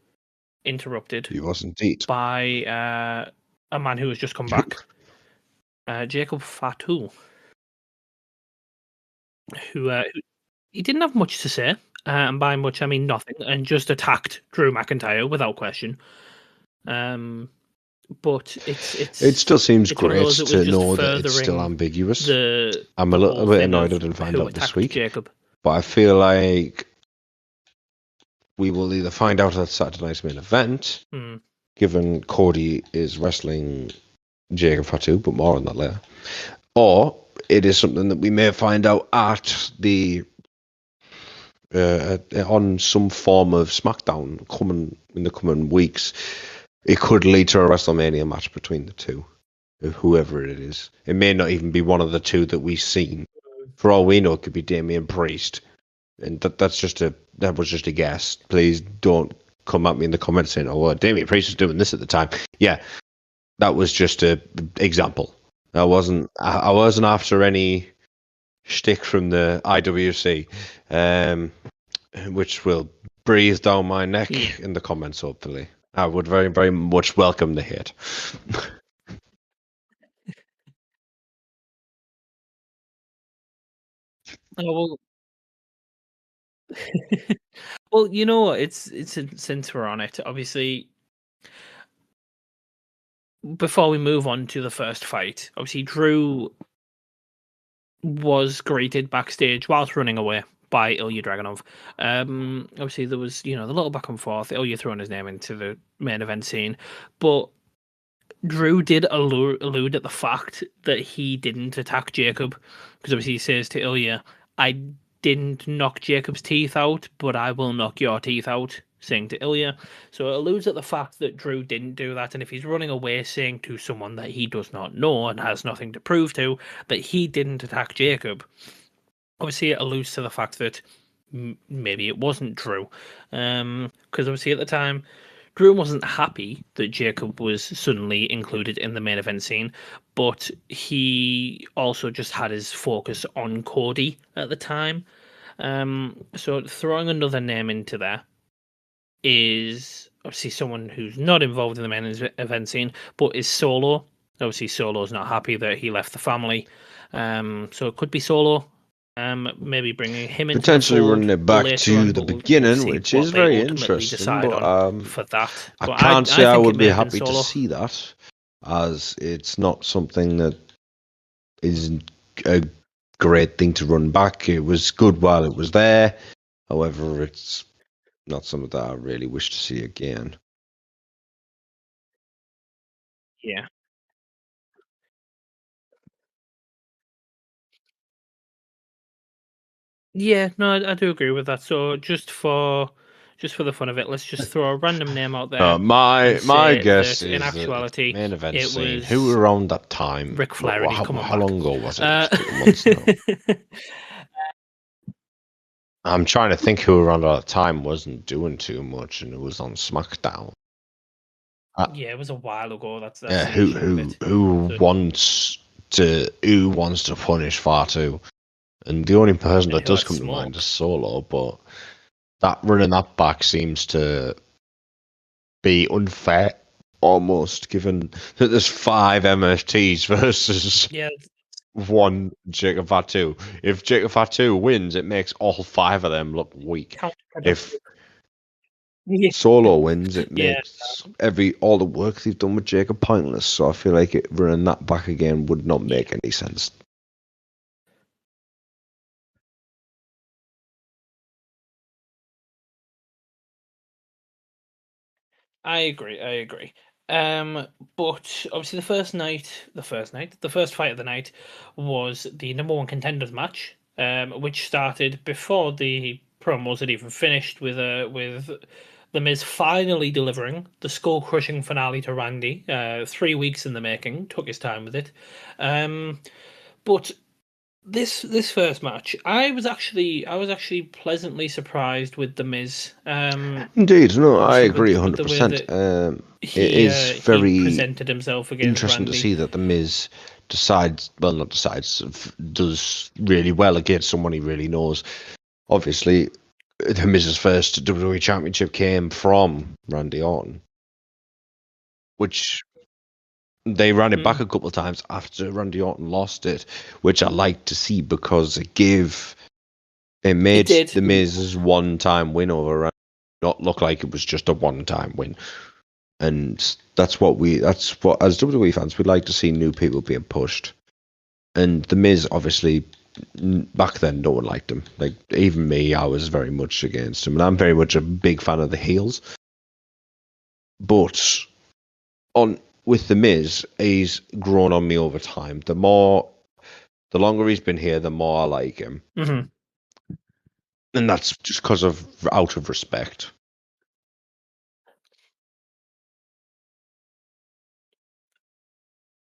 interrupted He was indeed. by a man who has just come back, Jacob Fatu, who he didn't have much to say, and by much I mean nothing, and just attacked Drew McIntyre without question. But It still seems it's one of great those that was to just know that it's still furthering ambiguous. the I'm the a whole little bit thing annoyed I of didn't find who out this attacked week, Jacob. but I feel like we will either find out at Saturday night's main event, given Cody is wrestling Jacob Fatu, but more on that later, or it is something that we may find out at the on some form of SmackDown coming in the coming weeks. It could lead to a WrestleMania match between the two, whoever it is. It may not even be one of the two that we've seen. For all we know, it could be Damian Priest, and that was just a guess. Please don't come at me in the comments saying, "Oh, well, Damian Priest was doing this at the time." Yeah, that was just a example. I wasn't after any shtick from the IWC, which will breathe down my neck in the comments. Hopefully, I would very, very much welcome the hate. Oh, well, you know what? Since we're on it, obviously, before we move on to the first fight, obviously Drew was greeted backstage whilst running away by Ilya Dragunov. Obviously there was the little back and forth, Ilya throwing his name into the main event scene, but Drew did allude at the fact that he didn't attack Jacob, because obviously he says to Ilya, "I didn't knock Jacob's teeth out, but I will knock your teeth out," saying to Ilya. So it alludes at the fact that Drew didn't do that, and if he's running away saying to someone that he does not know and has nothing to prove to that he didn't attack Jacob, obviously it alludes to the fact that maybe it wasn't Drew, because obviously at the time Drew wasn't happy that Jacob was suddenly included in the main event scene, but he also just had his focus on Cody at the time. So throwing another name into there is obviously someone who's not involved in the main event scene, but is Solo. Obviously, Solo's not happy that he left the family, so it could be Solo. Maybe bringing him into Potentially the fold running it back later to on, the but we'll beginning, see which what is they very ultimately interesting. decide But on for that. I But can't say I think would it be may have been happy to Solo. see that, as it's not something that is a great thing to run back. It was good while it was there. However, it's not something that I really wish to see again. Yeah. Yeah, no, I do agree with that. So just for the fun of it, let's just throw a random name out there My and my say guess that in is that it's actuality main event it scene. Who was around that time? Ric Flair and he's coming How back. long ago was it? It was a couple of months now. I'm trying to think who around that time wasn't doing too much and it was on SmackDown. Yeah, it was a while ago. That's Yeah, the issue with it. who So, wants to punish Fatu? And the only person and that who does had come to mind is smoke? Solo, but that running that back seems to be unfair almost, given that there's 5 MSTs versus Yeah, one Jacob Fatu. If Jacob Fatu wins, it makes all 5 of them look weak. If counterproductive. Yeah, Solo wins, it yeah. makes all the work they've done with Jacob pointless. So I feel like running that back again would not Yeah. make any sense. I agree. I agree. But obviously the first fight of the night was the number one contenders match, which started before the promos had even finished with the Miz finally delivering the skull crushing finale to Randy. 3 weeks in the making, took his time with it. Um, but this first match, I was actually pleasantly surprised with the Miz. Indeed, no, I Obviously agree with the way 100%. that It he is uh, he very presented himself against interesting to Randy. see that the Miz not decides, does really well against someone he really knows. Obviously, the Miz's first WWE Championship came from Randy Orton, which they ran it back Mm. a couple of times after Randy Orton lost it, which I like to see because it It made did. the Miz's one-time win over Randy not look like it was just a one-time win. And that's what as WWE fans we like to see new people being pushed. And the Miz obviously back then no one liked him. Like even me, I was very much against him, and I'm very much a big fan of the heels. But on with the Miz, he's grown on me over time. The longer he's been here, the more I like him, Hmm. and that's just because of out of respect.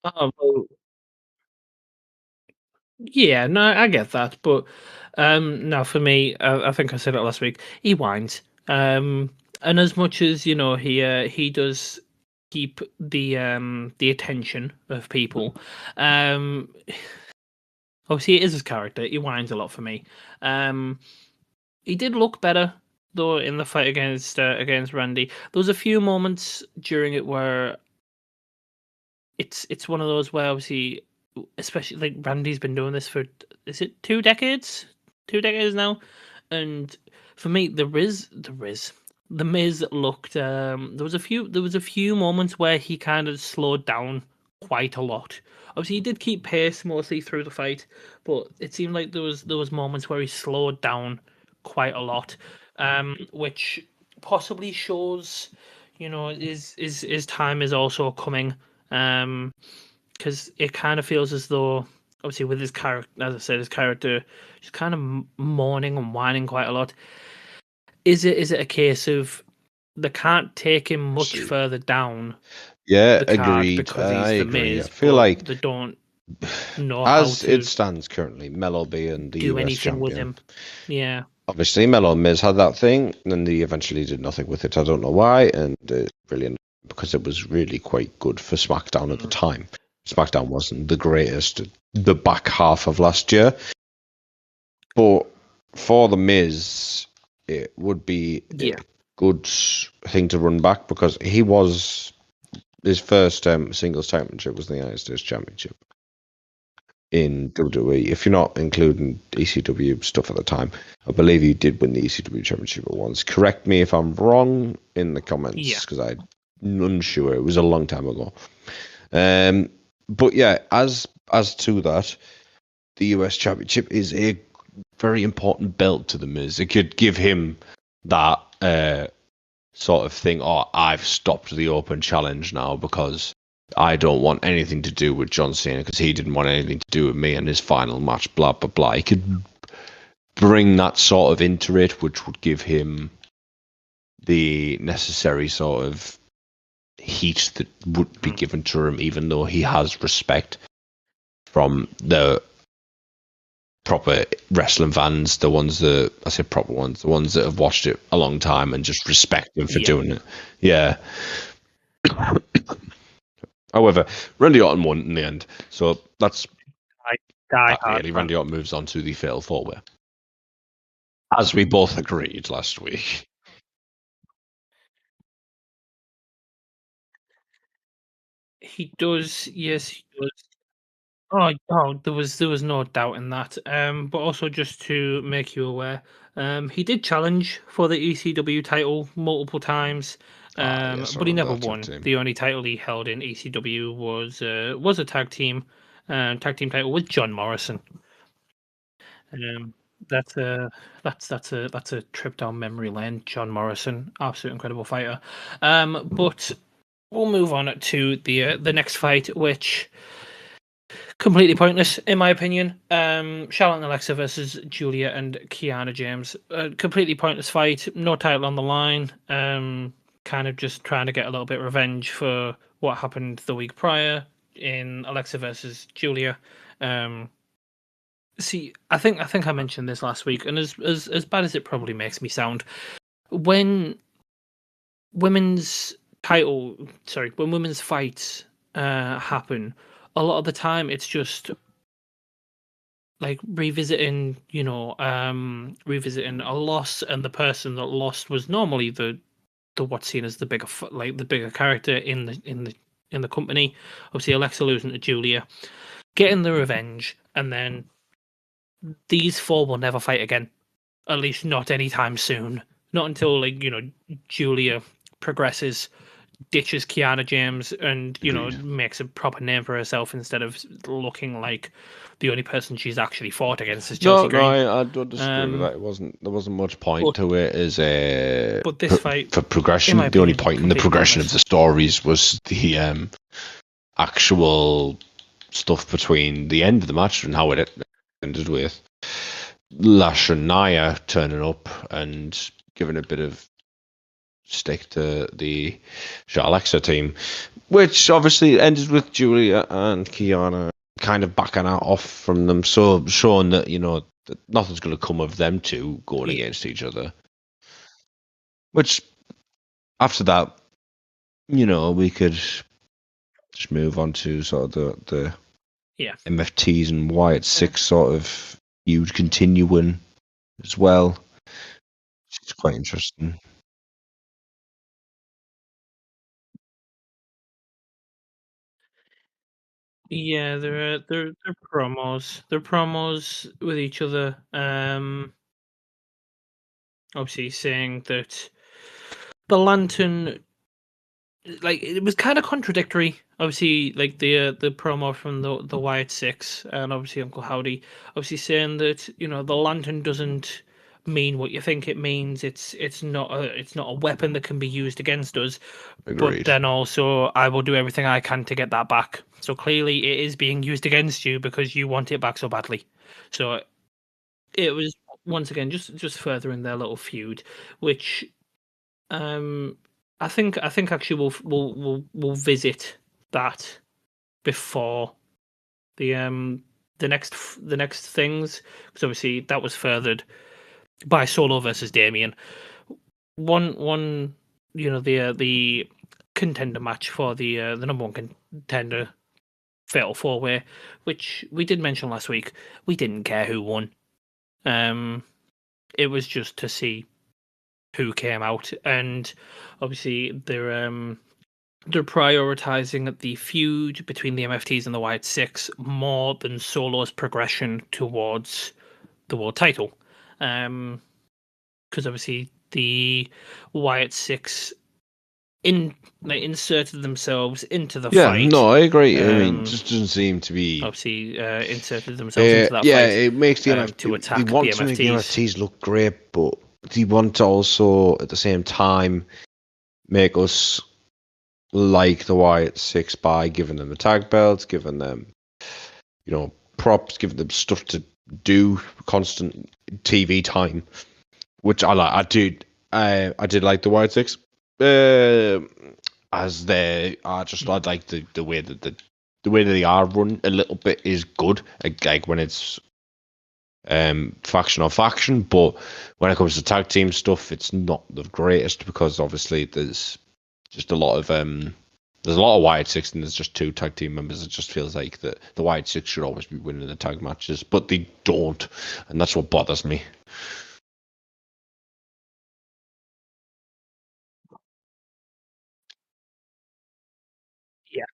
Oh, well, yeah, no, I get that, but no, for me, I think I said it last week. He whines, and as much as he does keep the attention of people. Um, Obviously, it is his character. He whines a lot for me. Um, he did look better though in the fight against Randy. There was a few moments during it where it's one of those where obviously, especially like Randy's been doing this for, is it 2 decades? 2 decades now, and for me, the Miz looked. There was a few moments where he kind of slowed down quite a lot. Obviously, he did keep pace mostly through the fight, but it seemed like there was moments where he slowed down quite a lot, which possibly shows, his time is also coming. Because it kind of feels as though, obviously, with his character, as I said, his character just kind of mourning and whining quite a lot. Is it a case of they can't take him much See, further down yeah, the card agreed. because I he's the agree. I Miz, feel but like they don't know how as it to stands currently, Melo being the do US anything with champion. him? Yeah, Obviously, Melo and Miz had that thing, and they eventually did nothing with it. I don't know why, and brilliant because it was really quite good for SmackDown at the mm, time. SmackDown wasn't the greatest the back half of last year, but for the Miz, it would be a yeah, good thing to run back because he was his first singles championship was the United States Championship in WWE. If you're not including ECW stuff at the time, I believe he did win the ECW championship at once. Correct me if I'm wrong in the yeah. comments because I'm unsure. It was a long time ago. Um, but yeah, as to that, the US championship is a very important belt to the Miz. It could give him that sort of thing. Oh, I've stopped the open challenge now because I don't want anything to do with John Cena because he didn't want anything to do with me in his final match. Blah blah blah. He could bring that sort of into it, which would give him the necessary sort of heat that would be Mm, given to him, even though he has respect from the proper wrestling fans, the ones that I say proper ones, the ones that have watched it a long time and just respect him for yeah. doing it. Yeah. However, Randy Orton won in the end, so that's I die that hard really. fan. Randy Orton moves on to the fatal four way, as we both agreed last week. He does, yes, he does. There was no doubt in that. But also just to make you aware, he did challenge for the ECW title multiple times, Ah, yes, I but he remember never that tag won. team. The only title he held in ECW was a tag team title with John Morrison. Um, that's a that's a trip down memory lane. John Morrison, absolute incredible fighter. But we'll move on to the next fight, which completely pointless in my opinion. Charlotte and Alexa versus Julia and Kiana James. Completely pointless fight. No title on the line. Kind of just trying to get a little bit of revenge for what happened the week prior in Alexa versus Julia. Um, See, I think I mentioned this last week, and as bad as it probably makes me sound, when women's when women's fights happen, a lot of the time it's just like revisiting a loss, and the person that lost was normally the what's seen as the the bigger character in the company. Obviously, Alexa losing to Julia, getting the revenge, and then these four will never fight again. At least not anytime soon. Not until Julia progresses, ditches Kiana James, and Agreed. makes a proper name for herself instead of looking like the only person she's actually fought against is No, Chelsea no, Green. I don't disagree with Um, that. There wasn't much point but to it as a but this fight, for in my progression. The only opinion, point in the completely progression of pointless. the stories was the actual stuff between the end of the match and how it ended with Lash and Naya turning up and giving a bit of stick to the Alexa team, which obviously ended with Julia and Kiana kind of backing out off from them, so showing that that nothing's going to come of them two going Yeah, against each other. Which after that, we could just move on to sort of the yeah, MFTs and Wyatt Six sort of feud continuing as well. It's quite interesting. yeah. They're promos. They're promos with each other. Obviously saying that the Lantern, like, it was kind of contradictory. Obviously, like the promo from the Wyatt Six and obviously Uncle Howdy, obviously saying that the lantern doesn't mean what you think it means. It's not a weapon that can be used against us. But Agreed. then also, I will do everything I can to get that back. So clearly, it is being used against you because you want it back so badly. So it was once again just furthering their little feud, which um, I think actually we'll visit that before the um the next things, because obviously that was furthered by Solo versus Damien. One the contender match for the number one contender fatal four way, which we did mention last week. We didn't care who won. Um, it was just to see who came out, and obviously they're prioritizing the feud between the MFTs and the Wyatt Six more than Solo's progression towards the world title. Because obviously the Wyatt Six inserted themselves into the Yeah, fight. no, I agree. I mean, it Um, just doesn't seem to be. Obviously inserted themselves into that Yeah, fight it makes the to MFT. They attack the want to make the MFTs. MFTs look great, but they want to also at the same time make us like the Wyatt Six by giving them the tag belts, giving them props, giving them stuff to do, constant TV time, which I like. I did like the Wyatt Six. Uh, as they are just, I like the way that the way that they are run a little bit is good. Like when it's faction on faction, but when it comes to tag team stuff, it's not the greatest because obviously just a lot of there's a lot of Wyatt Six and there's just two tag team members. It just feels like the Wyatt Six should always be winning the tag matches, but they don't, and that's what bothers me. Yeah.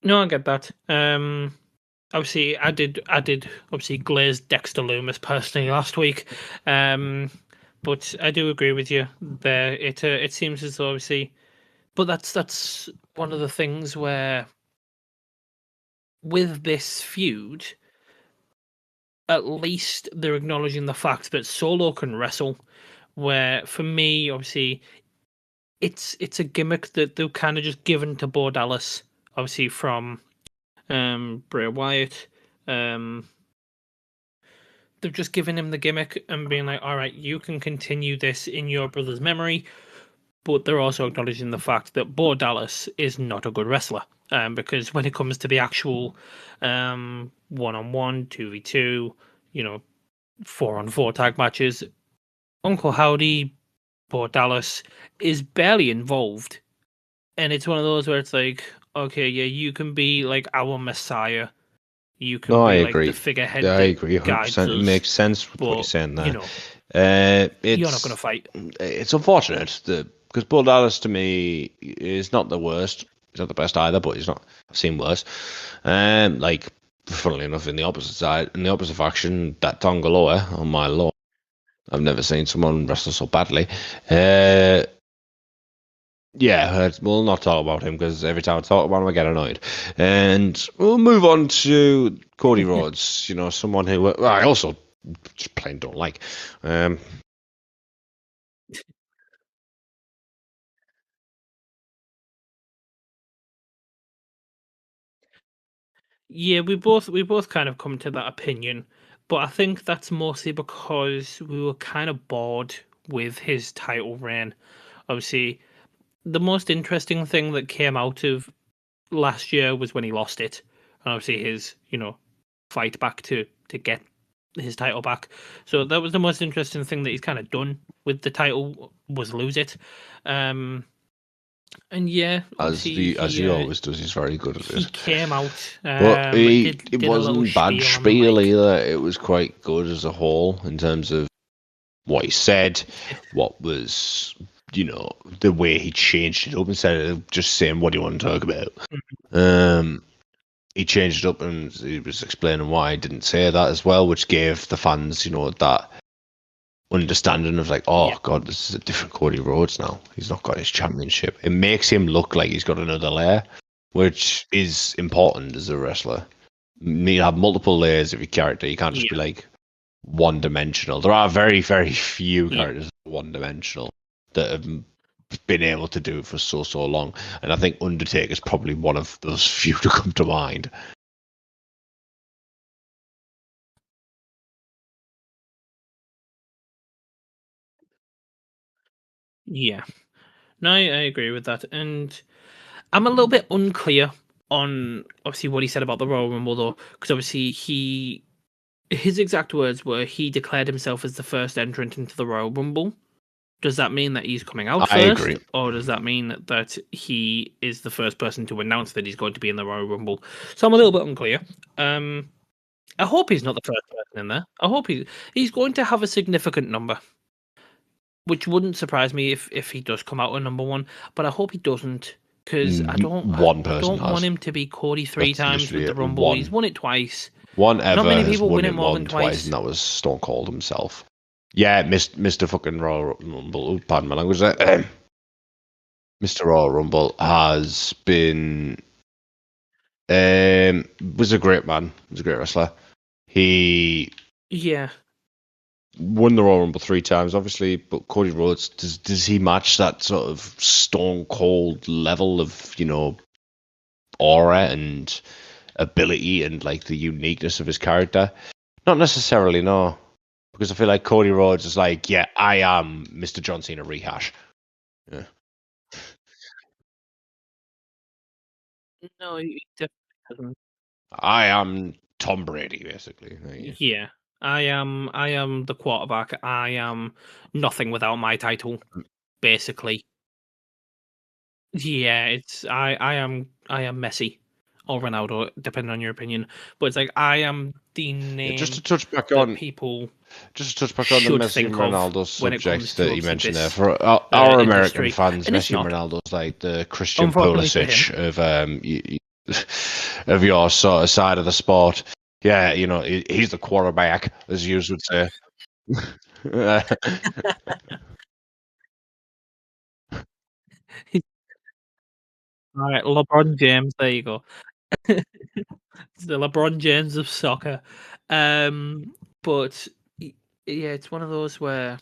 No, I get that. Obviously, I did obviously glaze Dexter Loomis personally last week, but I do agree with you there. It seems as though obviously, but that's one of the things where with this feud, at least they're acknowledging the fact that Solo can wrestle. Where for me, obviously, it's a gimmick that they're kind of just given to Bo Dallas, obviously from Bray Wyatt. Um, they've just given him the gimmick and being like, all right, you can continue this in your brother's memory, but they're also acknowledging the fact that Bo Dallas is not a good wrestler. Because when it comes to the actual one-on-one, 2v2, 4-on-4 tag matches, Uncle Howdy, Bo Dallas is barely involved. And it's one of those where it's like, okay, yeah, you can be like our messiah. You can No, I be like the agree. figurehead I that agree guides 100%. It us, makes sense with what you're but saying there. you're not going to fight. It's unfortunate because Bull Dallas to me is not the worst. He's not the best either, but he's not. I've seen worse. Like funnily enough, in the opposite side, in the opposite faction, that Tongaloa, oh my lord, I've never seen someone wrestle so badly. Yeah, we'll not talk about him because every time I talk about him, I get annoyed. And we'll move on to Cody Rhodes. Someone who I also just plain don't like. Yeah, we both kind of come to that opinion, but I think that's mostly because we were kind of bored with his title reign. Obviously, the most interesting thing that came out of last year was when he lost it, and obviously his fight back to get his title back. So that was the most interesting thing that he's kind of done with the title was lose it. Um, and yeah, as obviously he as he always does, he's very good at he it. came out, But did it did a little wasn't bad spiel on the spiel mic. either. It was quite good as a whole in terms of what he said, what was the way he changed it up instead of just saying what do you want to talk about. He changed it up and he was explaining why he didn't say that as well, which gave the fans that understanding of like, Yeah, oh god, this is a different Cody Rhodes now. He's not got his championship. It makes him look like he's got another layer, which is important as a wrestler. You need to have multiple layers of your character. You can't just be yeah, like one dimensional. There are very, very few yeah, characters that are one dimensional that have been able to do it for so long. And I think Undertaker's probably one of those few to come to mind. yeah. No, I agree with that, and I'm a little bit unclear on obviously what he said about the Royal Rumble though, because obviously his exact words were he declared himself as the first entrant into the Royal Rumble. Does that mean that he's coming out I first, agree. or does that mean that he is the first person to announce that he's going to be in the Royal Rumble? So I'm a little bit unclear. I hope he's not the first person in there. I hope he's going to have a significant number, which wouldn't surprise me if he does come out at number one. But I hope he doesn't, because One I person don't want has. him to be Cody three That's times with literally the it. Rumble. He's won it twice. One Not ever many has people won win it it more more than than twice, twice. and that was Stone Cold himself. Yeah, Mr. fucking Royal Rumble. Pardon my language there. Mr. Royal Rumble has been was a great man. Was a great wrestler. He Yeah, won the Royal Rumble 3 times, obviously, but Cody Rhodes does he match that sort of Stone Cold level of aura and ability and like the uniqueness of his character? Not necessarily, no. Because I feel like Cody Rhodes is like, yeah, I am Mr. John Cena rehash. Yeah. no, he definitely doesn't. I am Tom Brady, basically. Yeah, I am the quarterback. I am nothing without my title, basically. Yeah, I am Messi or Ronaldo, depending on your opinion. But it's like I am the Yeah, name that people just to touch back on the should Messi and think of Ronaldo when it comes subject to that you obviously mentioned there. this For our American industry, fans, and it's Messi and not. Ronaldo's like the Christian Unfortunately for him, Pulisic of of your sort of side of the sport. Yeah, you know, he's the quarterback, as you would say. All right, LeBron James. There you go. It's the LeBron James of soccer. But yeah, it's one of those where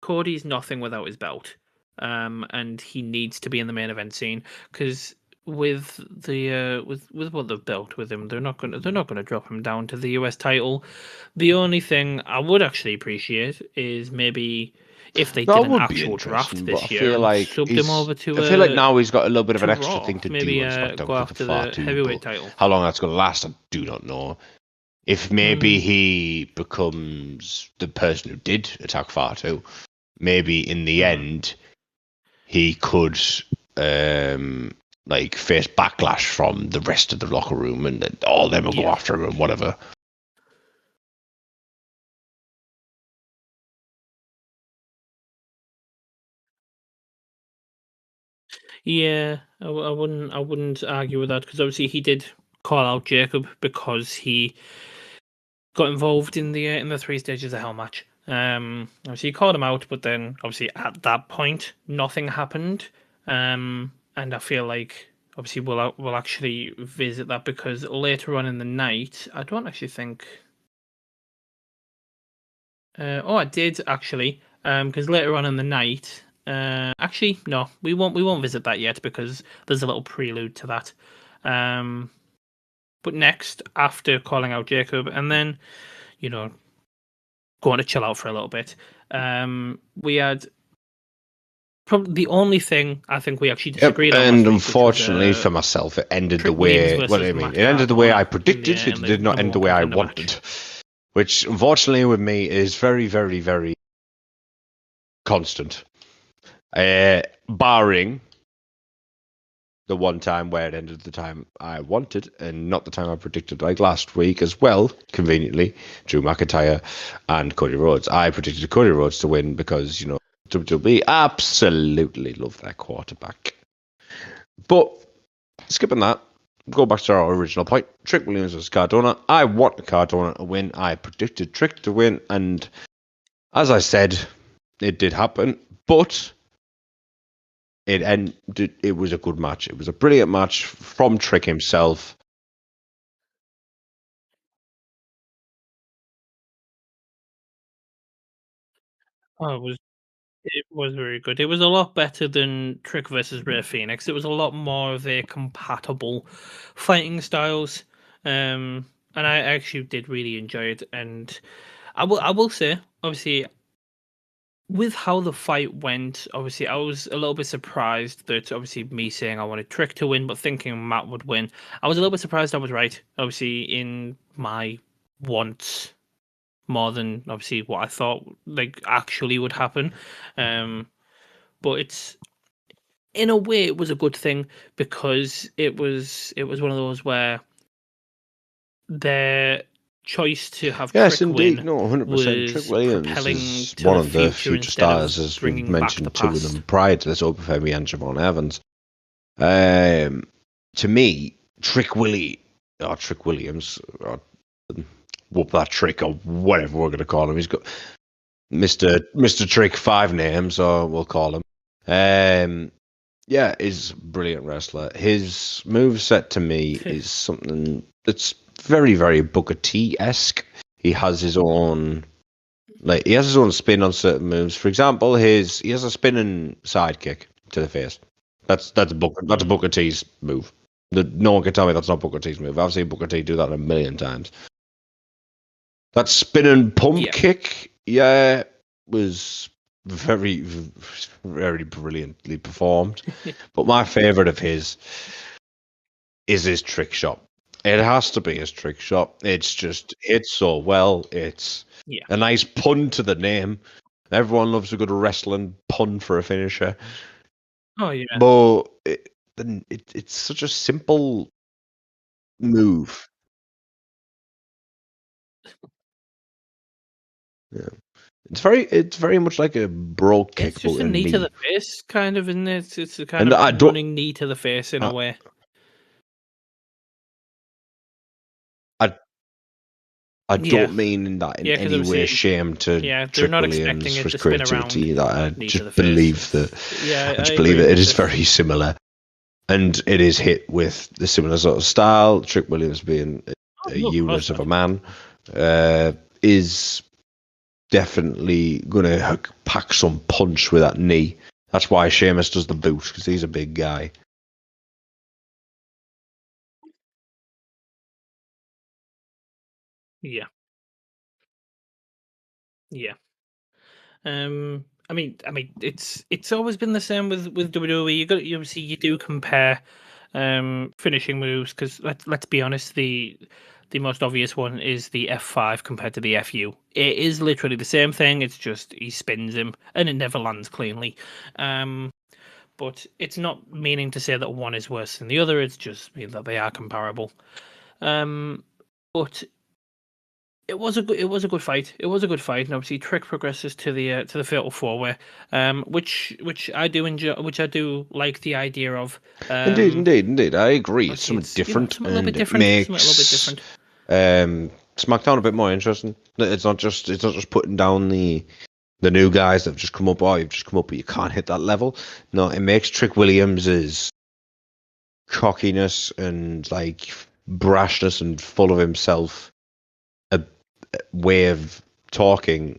Cody's nothing without his belt, and he needs to be in the main event scene because with what they've built with him, they're not gonna drop him down to the US title. The only thing I would actually appreciate is maybe if they did That an would be actual draft interesting, but I this year feel and like subbed him over I feel like now he's got a little bit of an to extra Raw, thing to do maybe on SmackDown go because they're after far the too. heavyweight But title. how long that's going to last, I do not know. If maybe Mm, he becomes the person who did attack Fatu, maybe in the mhm. end he could like face backlash from the rest of the locker room, and then all of them will go Yeah, after him and whatever. yeah. I wouldn't argue with that because obviously he did call out Jacob because he got involved in the three stages of hell match. Obviously he called him out, but then obviously at that point nothing happened. And I feel like obviously we'll actually visit that because later on in the night, I don't actually think. I did actually. Because later on in the night, actually no, we won't visit that yet because there's a little prelude to that. Um, but next after calling out Jacob, and then you know going to chill out for a little bit. We had probably the only thing I think we actually Yep, disagreed on and last week, which was unfortunately for myself, it ended the Trick Williams way. What versus I mean, Matt it ended the way I Cardona predicted. It in the did not number end the one way I contender match. wanted, which unfortunately with me is very, very, very constant. Barring the one time where it ended the time I wanted and not the time I predicted, like last week as well, conveniently, Drew McIntyre and Cody Rhodes. I predicted Cody Rhodes to win because, you know, WWE absolutely love their quarterback. But skipping that, go back to our original point. Trick Williams was Cardona. I want Cardona to win. I predicted Trick to win, and as I said, it did happen. But it was a good match. It was a brilliant match from Trick himself. Oh, it was very good. It was a lot better than Trick versus Rey Phoenix. It was a lot more of a compatible fighting styles. And I actually did really enjoy it. And I will say, obviously, with how the fight went, obviously I was a little bit surprised that obviously me saying I wanted Trick to win, but thinking Matt would win. I was a little bit surprised I was right. Obviously, in my wants more than obviously what I thought like actually would happen. Um, but it's in a way it was a good thing because it was one of those where their choice to have Yes, Trick indeed. win No, 100%. Trick was Williams propelling is to one the of the future future instead of stars, as we've bringing back the mentioned two of past. them prior to this, Obafemi and Javon Evans. Um, to me, Trick Willie, or Trick Williams, or Whoop That Trick, or whatever we're going to call him. He's got Mr. Trick, 5 names, or we'll call him. Yeah, is a brilliant wrestler. His move set to me is something that's very, very Booker T esque. He has his own he has his own spin on certain moves. For example, he has a spinning sidekick to the face. That's a Mm, Booker T's move. No one can tell me that's not Booker T's move. I've seen Booker T do that a million times. That spinning pump yeah, kick, yeah, was very, very brilliantly performed. But my favorite of his is his trick shot. It has to be his trick shot. It's just hits so well. It's yeah. a nice pun to the name. Everyone loves a good wrestling pun for a finisher. Oh yeah. But it's such a simple move. Yeah. It's very much like a bro It's kick, but just a in knee to knee. the face, kind of, isn't it? It's a kind And of I don't. running knee to the face in a I, way. I Yeah, don't mean that in yeah, because any way obviously, shame to yeah, they're Trick not expecting Williams for it his to spin around. creativity. That Knee to the face. It's yeah, I I just believe agree that it with is this. very similar, and it is hit with the similar sort of style. Trick Williams being Oh a no, of course unit of not. a man, is definitely going to pack some punch with that knee. That's why Sheamus does the boot, because he's a big guy. Yeah, yeah. I mean, it's always been the same with WWE. You obviously you do compare finishing moves because let's be honest, the most obvious one is the F5 compared to the FU. It is literally the same thing. It's just he spins him and it never lands cleanly. Um, but it's not meaning to say that one is worse than the other. It's just that they are comparable. Um, but it was a good fight. It was a good fight, and obviously Trick progresses to the fatal four way, which I do enjoy, which I do like the idea of. Indeed, indeed, indeed. I agree. It's Obviously, something it's different, something a little bit and it different, something a little bit makes different. SmackDown a bit more interesting. It's not just putting down the new guys that have just come up. Oh, you've just come up, but you can't hit that level. No, it makes Trick Williams's cockiness and like brashness and full of himself a way of talking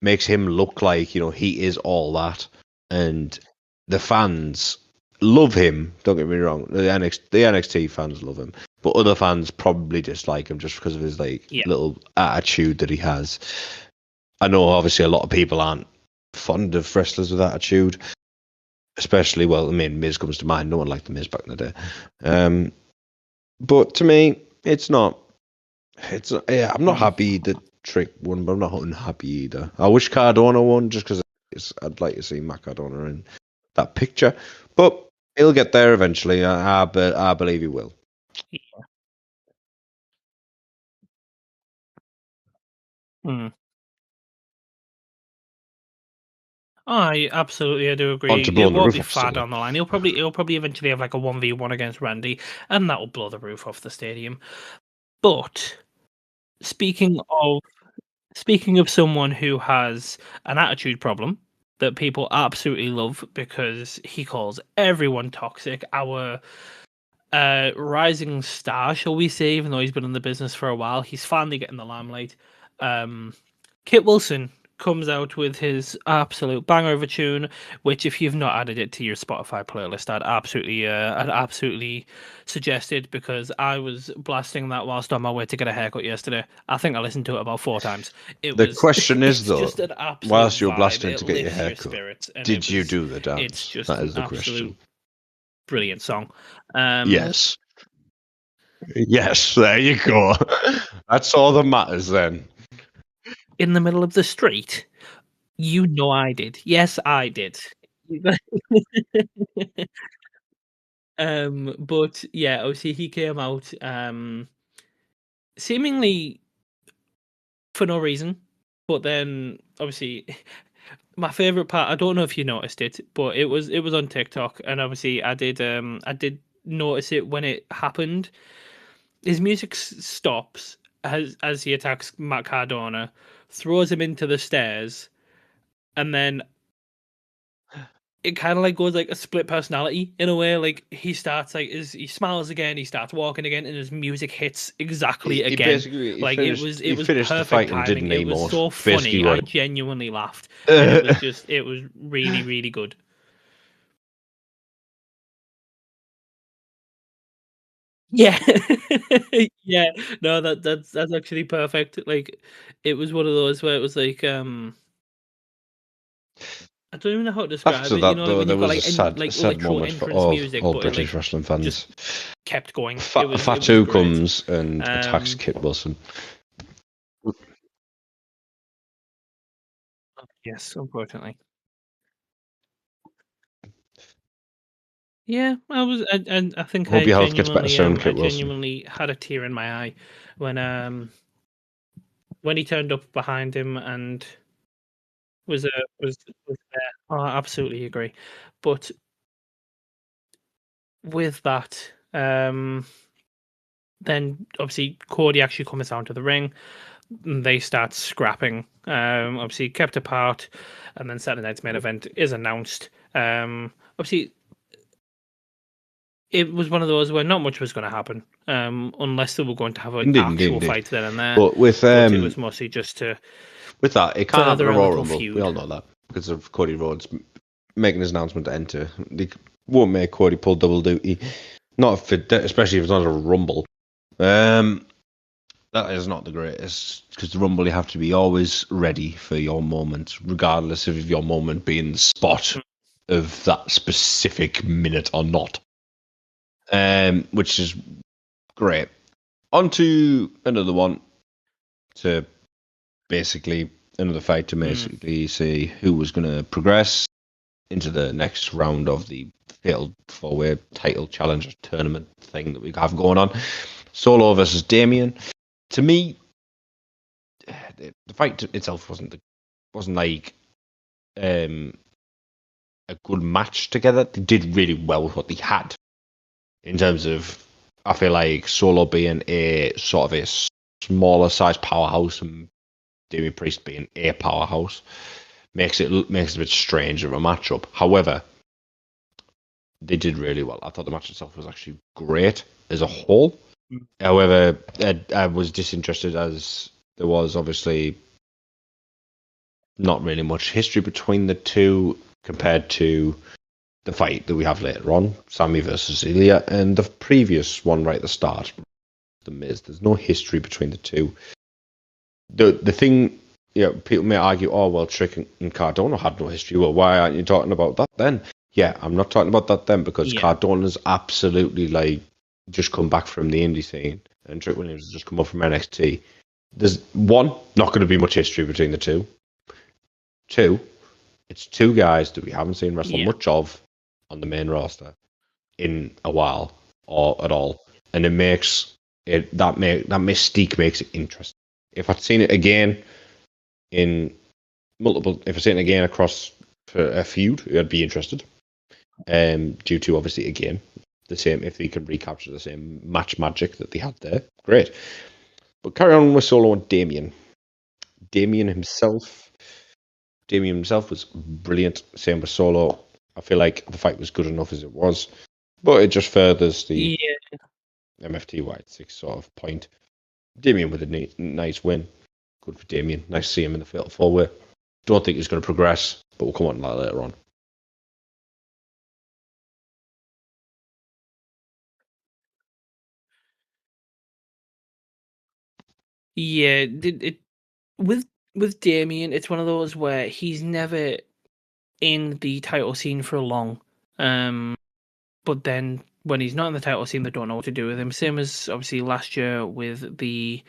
makes him look like he is all that, and the fans love him. Don't get me wrong, the NXT fans love him, but other fans probably dislike him just because of his like Yeah, little attitude that he has. I know obviously a lot of people aren't fond of wrestlers with attitude, especially, well, I mean, Miz comes to mind. No one liked the Miz back in the day. But to me, it's not. Yeah, I'm not mm. happy that Trick won, but I'm not unhappy either. I wish Cardona won just because I'd like to see Matt Cardona in that picture. But he'll get there eventually. I believe he will. Mm. I do On to agree. It blowing the won't roof be off the far stadium. down the line. He'll probably eventually have like a 1v1 against Randy, and that will blow the roof off the stadium. But speaking of speaking of someone who has an attitude problem that people absolutely love because he calls everyone toxic, our rising star, shall we say, even though he's been in the business for a while, he's finally getting the limelight. Um, Kit Wilson comes out with his absolute banger of a tune, which if you've not added it to your Spotify playlist, I'd absolutely suggest it because I was blasting that whilst on my way to get a haircut yesterday. I think I listened to it about 4 times. It The was question is, it's though, just an absolute whilst you were vibe. blasting It to get your lifts your haircut, spirits, and did you do the it's dance? just That an is the question. absolute brilliant song. Um, Yes. Yes, there you go. That's all that matters then. in the middle of the street. You know I did. Yes, I did. But yeah, obviously he came out seemingly for no reason, but then obviously my favorite part, I don't know if you noticed it, but it was on TikTok and obviously I did notice it when it happened. His music stops as he attacks Matt Cardona, throws him into the stairs, and then it kind of like goes like a split personality in a way. Like he smiles again, he starts walking again, and his music hits exactly He again. basically Like he it was finished the perfect fight and timing. didn't It was emote. so Basically, funny. I what? genuinely laughed, and it was really really good. Yeah, yeah. No, that's actually perfect. Like it was one of those where it was like I don't even know how to describe After it. You that, know, like though, when there you've got was like a like sad literal moment for entrance music, all but it British like wrestling just fans. kept going. It was Fatu great. comes and attacks Um, Kit Wilson. yes, unfortunately. Yeah, I think Hope your health gets better soon, I Kit Wilson. genuinely had a tear in my eye when when he turned up behind him and was was there. Oh, I absolutely agree. But with that, then obviously Cody actually comes down to the ring. And they start scrapping. Obviously kept apart, and then Saturday night's main event is announced. Obviously, it was one of those where not much was going to happen, unless they were going to have an actual fight then and there. But But it was mostly just to with that, it can't happen further at a Royal little Rumble. feud. We all know that because of Cody Rhodes making his announcement to enter. They won't make Cody pull double duty, not if it, especially if it's not a Rumble. That is not the greatest because the Rumble you have to be always ready for your moment, regardless of your moment being the spot of that specific minute or not. Which is great. On to another one to basically another fight to basically see who was going to progress into the next round of the Fatal 4-Way title challenger tournament thing that we have going on. Solo versus Damien. To me, the fight itself wasn't like a good match together. They did really well with what they had in terms of. I feel like Solo being a sort of a smaller size powerhouse and Damien Priest being a powerhouse makes it a bit strange of a matchup. However, they did really well. I thought the match itself was actually great as a whole. However, I was disinterested as there was obviously not really much history between the two compared to the fight that we have later on, Sammy versus Ilya, and the previous one right at the start, The Miz. There's no history between the two. The thing, people may argue, oh, well, Trick and Cardona had no history. Well, why aren't you talking about that then? Yeah, I'm not talking about that then because Cardona's absolutely like just come back from the indie scene and Trick Williams has just come up from NXT. There's not going to be much history between the two. Two, it's two guys that we haven't seen wrestle much of on the main roster in a while or at all, and it makes it that mystique makes it interesting. If I'd seen it again in if I'd seen it again across a feud, I'd be interested. Due to obviously again the same, if they can recapture the same match magic that they had there, great. But carry on with Solo and Damien. Damien himself was brilliant. Same with Solo. I feel like the fight was good enough as it was, but it just furthers the MFT White 6 sort of point. Damien with a nice win. Good for Damien. Nice to see him in the Fatal 4-Way. Don't think he's going to progress, but we'll come on to that later on. Yeah, with Damien, it's one of those where he's never in the title scene for long. But then when he's not in the title scene, they don't know what to do with him. Same as obviously last year with the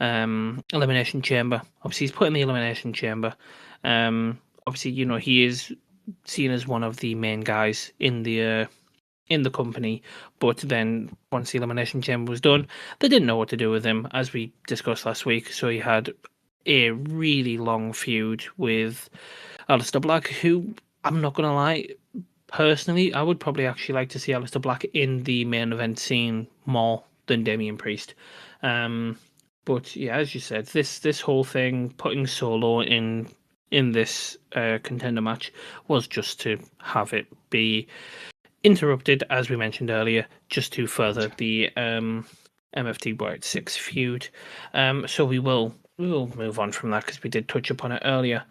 Elimination Chamber. Obviously, he's put in the Elimination Chamber. Obviously, he is seen as one of the main guys in the company. But then once the Elimination Chamber was done, they didn't know what to do with him, as we discussed last week. So he had a really long feud with Aleister Black, who, I'm not going to lie, personally, I would probably actually like to see Aleister Black in the main event scene more than Damian Priest. But yeah, as you said, this whole thing, putting Solo in this contender match, was just to have it be interrupted, as we mentioned earlier, just to further the MFT White 6 feud. So we will move on from that because we did touch upon it earlier.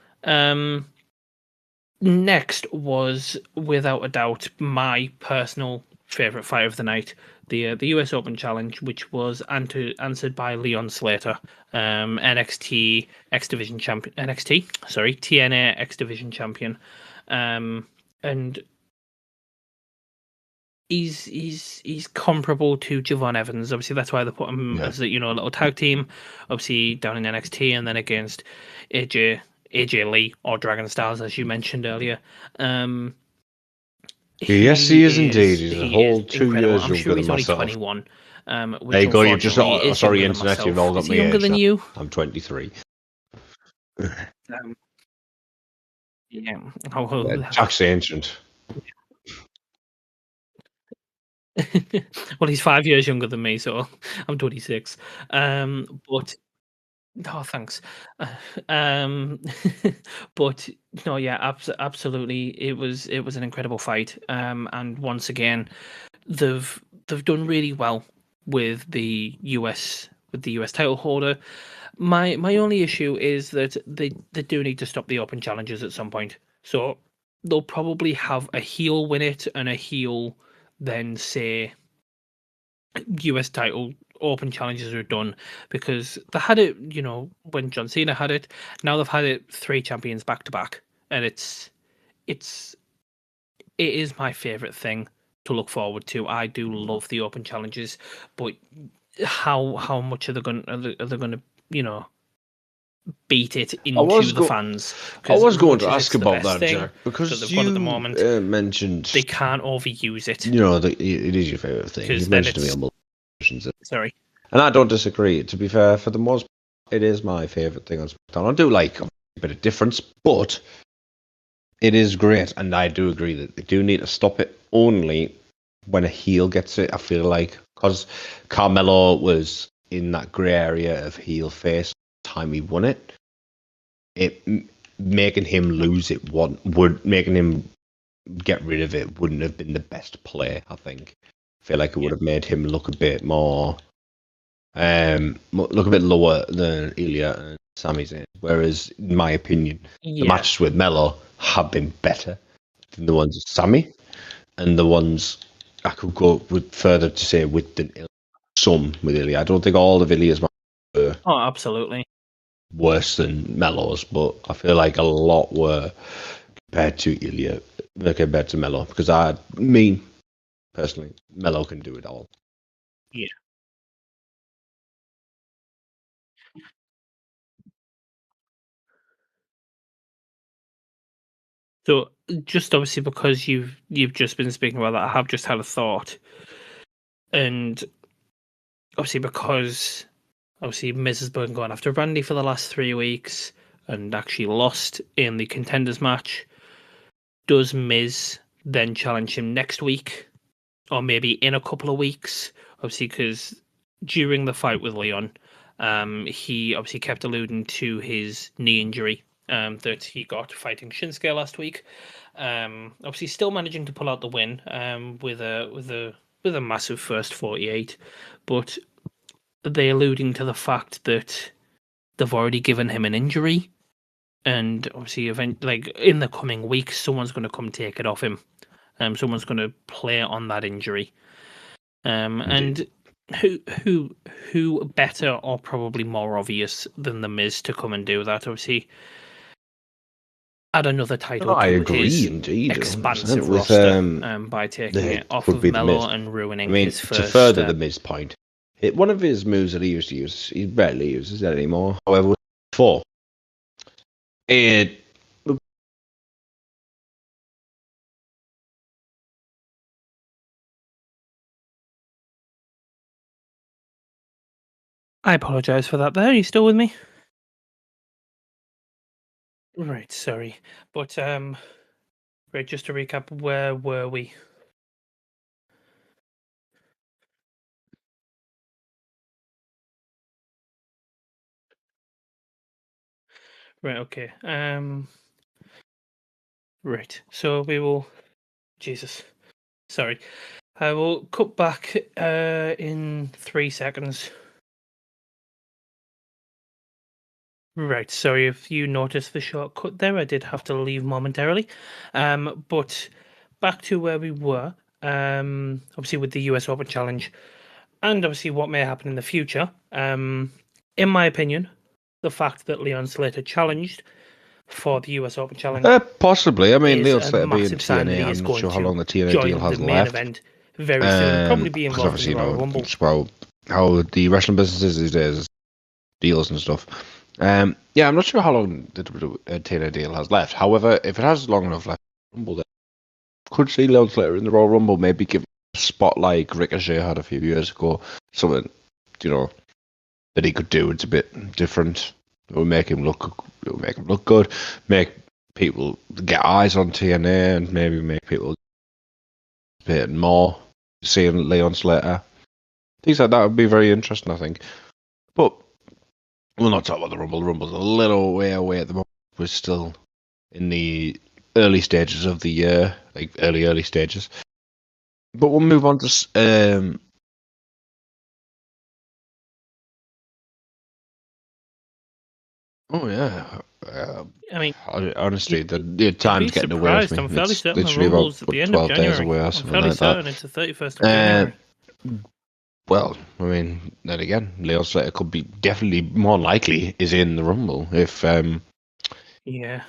Next was, without a doubt, my personal favorite fight of the night, the US Open Challenge, which was answered by Leon Slater, NXT X Division champion, TNA X Division champion, and he's comparable to Javon Evans. Obviously, that's why they put him as a little tag team. Obviously, down in NXT, and then against AJ Lee or Dragon Stars, as you mentioned earlier. Yes, he is indeed. He's a whole 2 years I'm younger sure than he's only myself. 21. Which there you go. You've just is sorry, younger than internet. myself. You've all got Is me he younger age than now. you? I'm 23. Yeah. Jack's ancient. Well, he's 5 years younger than me, so I'm 26. But oh, thanks. Uh, um, but no, yeah, absolutely. It was an incredible fight. And once again, they've done really well with the US title holder. My only issue is that they do need to stop the open challenges at some point. So they'll probably have a heel win it and a heel then say US title open challenges are done, because they had it, when John Cena had it. Now they've had it 3 champions back to back, and it's it is my favorite thing to look forward to. I do love the open challenges, but how much are they going to beat it I was into the go- fans? I Because was as going much to as ask it's the about best that, thing Jack, that because they've got at the you moment, mentioned, they can't overuse it, it is your favorite thing. because You've then mentioned to me it's on multiple occasions, sorry. and I don't disagree. To be fair, for the most part, it is my favorite thing on SmackDown. I do like a bit of difference, but it is great, and I do agree that they do need to stop it only when a heel gets it. I feel like, because Carmelo was in that grey area of heel face time he won it, making him lose it making him get rid of it wouldn't have been the best play. I think. I feel like it would have made him look a bit more, look a bit lower than Ilya and Sami Zayn. Whereas, in my opinion, the Yeah. matches with Melo have been better than the ones with Sami, and the ones I could go with further to say with some with Ilya. I don't think all of Ilya's matches were Oh, absolutely. worse than Melo's, but I feel like a lot were compared to Ilya, compared to Melo, because personally, Melo can do it all. Yeah. So just obviously because you've just been speaking about that, I have just had a thought, and obviously because obviously Miz has been going after Randy for the last 3 weeks and actually lost in the contenders match. Does Miz then challenge him next week, or maybe in a couple of weeks? Obviously, because during the fight with Leon, he obviously kept alluding to his knee injury that he got fighting Shinsuke last week. Obviously, still managing to pull out the win with a massive first 48, but they alluding to the fact that they've already given him an injury, and obviously, like in the coming weeks, someone's going to come take it off him. Someone's going to play on that injury. And who who better or probably more obvious than the Miz to come and do that? Obviously, add another title I to agree, his indeed, 100%. expansive With roster by taking it it off would of be the Melo Miz. and I ruining mean, his to first. further the Miz point, one of his moves that he used to use, he barely uses it anymore. However, before it, I apologize for that. There, are you still with me? Right, sorry, but right. Just to recap, where were we? Right, okay. Right. So we will. Jesus, sorry. I will cut back in 3 seconds. Right, sorry if you noticed the shortcut there. I did have to leave momentarily. But back to where we were. Obviously with the US Open Challenge, and obviously what may happen in the future. In my opinion, the fact that Leon Slater challenged for the US Open Challenge possibly. I mean, is Leon a Slater being massive sign that TNA, he is I'm not going sure how to long the TNA deal join the has main left. event very soon. Probably be Because involved in obviously, the Royal Rumble. it's about how the wrestling business is these days, deals and stuff. Yeah, I'm not sure how long the TNA deal has left. However, if it has long enough left, Rumble, then could see Leon Slater in the Royal Rumble. Maybe give a spot like Ricochet had a few years ago. Something, you know, that he could do. It's a bit different. It will make him look. It will make him look good. Make people get eyes on TNA, and maybe make people a bit more. seeing Leon Slater. Things like that would be very interesting, I think. But we'll not talk about the Rumble. The Rumble's a little way away at the moment. We're still in the early stages of the year, like early stages. But we'll move on to oh yeah. I mean, Honestly, the you'd be time's getting away with surprised. me. I'm fairly It's certain the literally about Rumble's at the end of 12 days January. away or I'm something fairly like that. certain it's the 31st of January. Well, I mean, then again, Leon Slater could be definitely more likely is in the Rumble Yeah.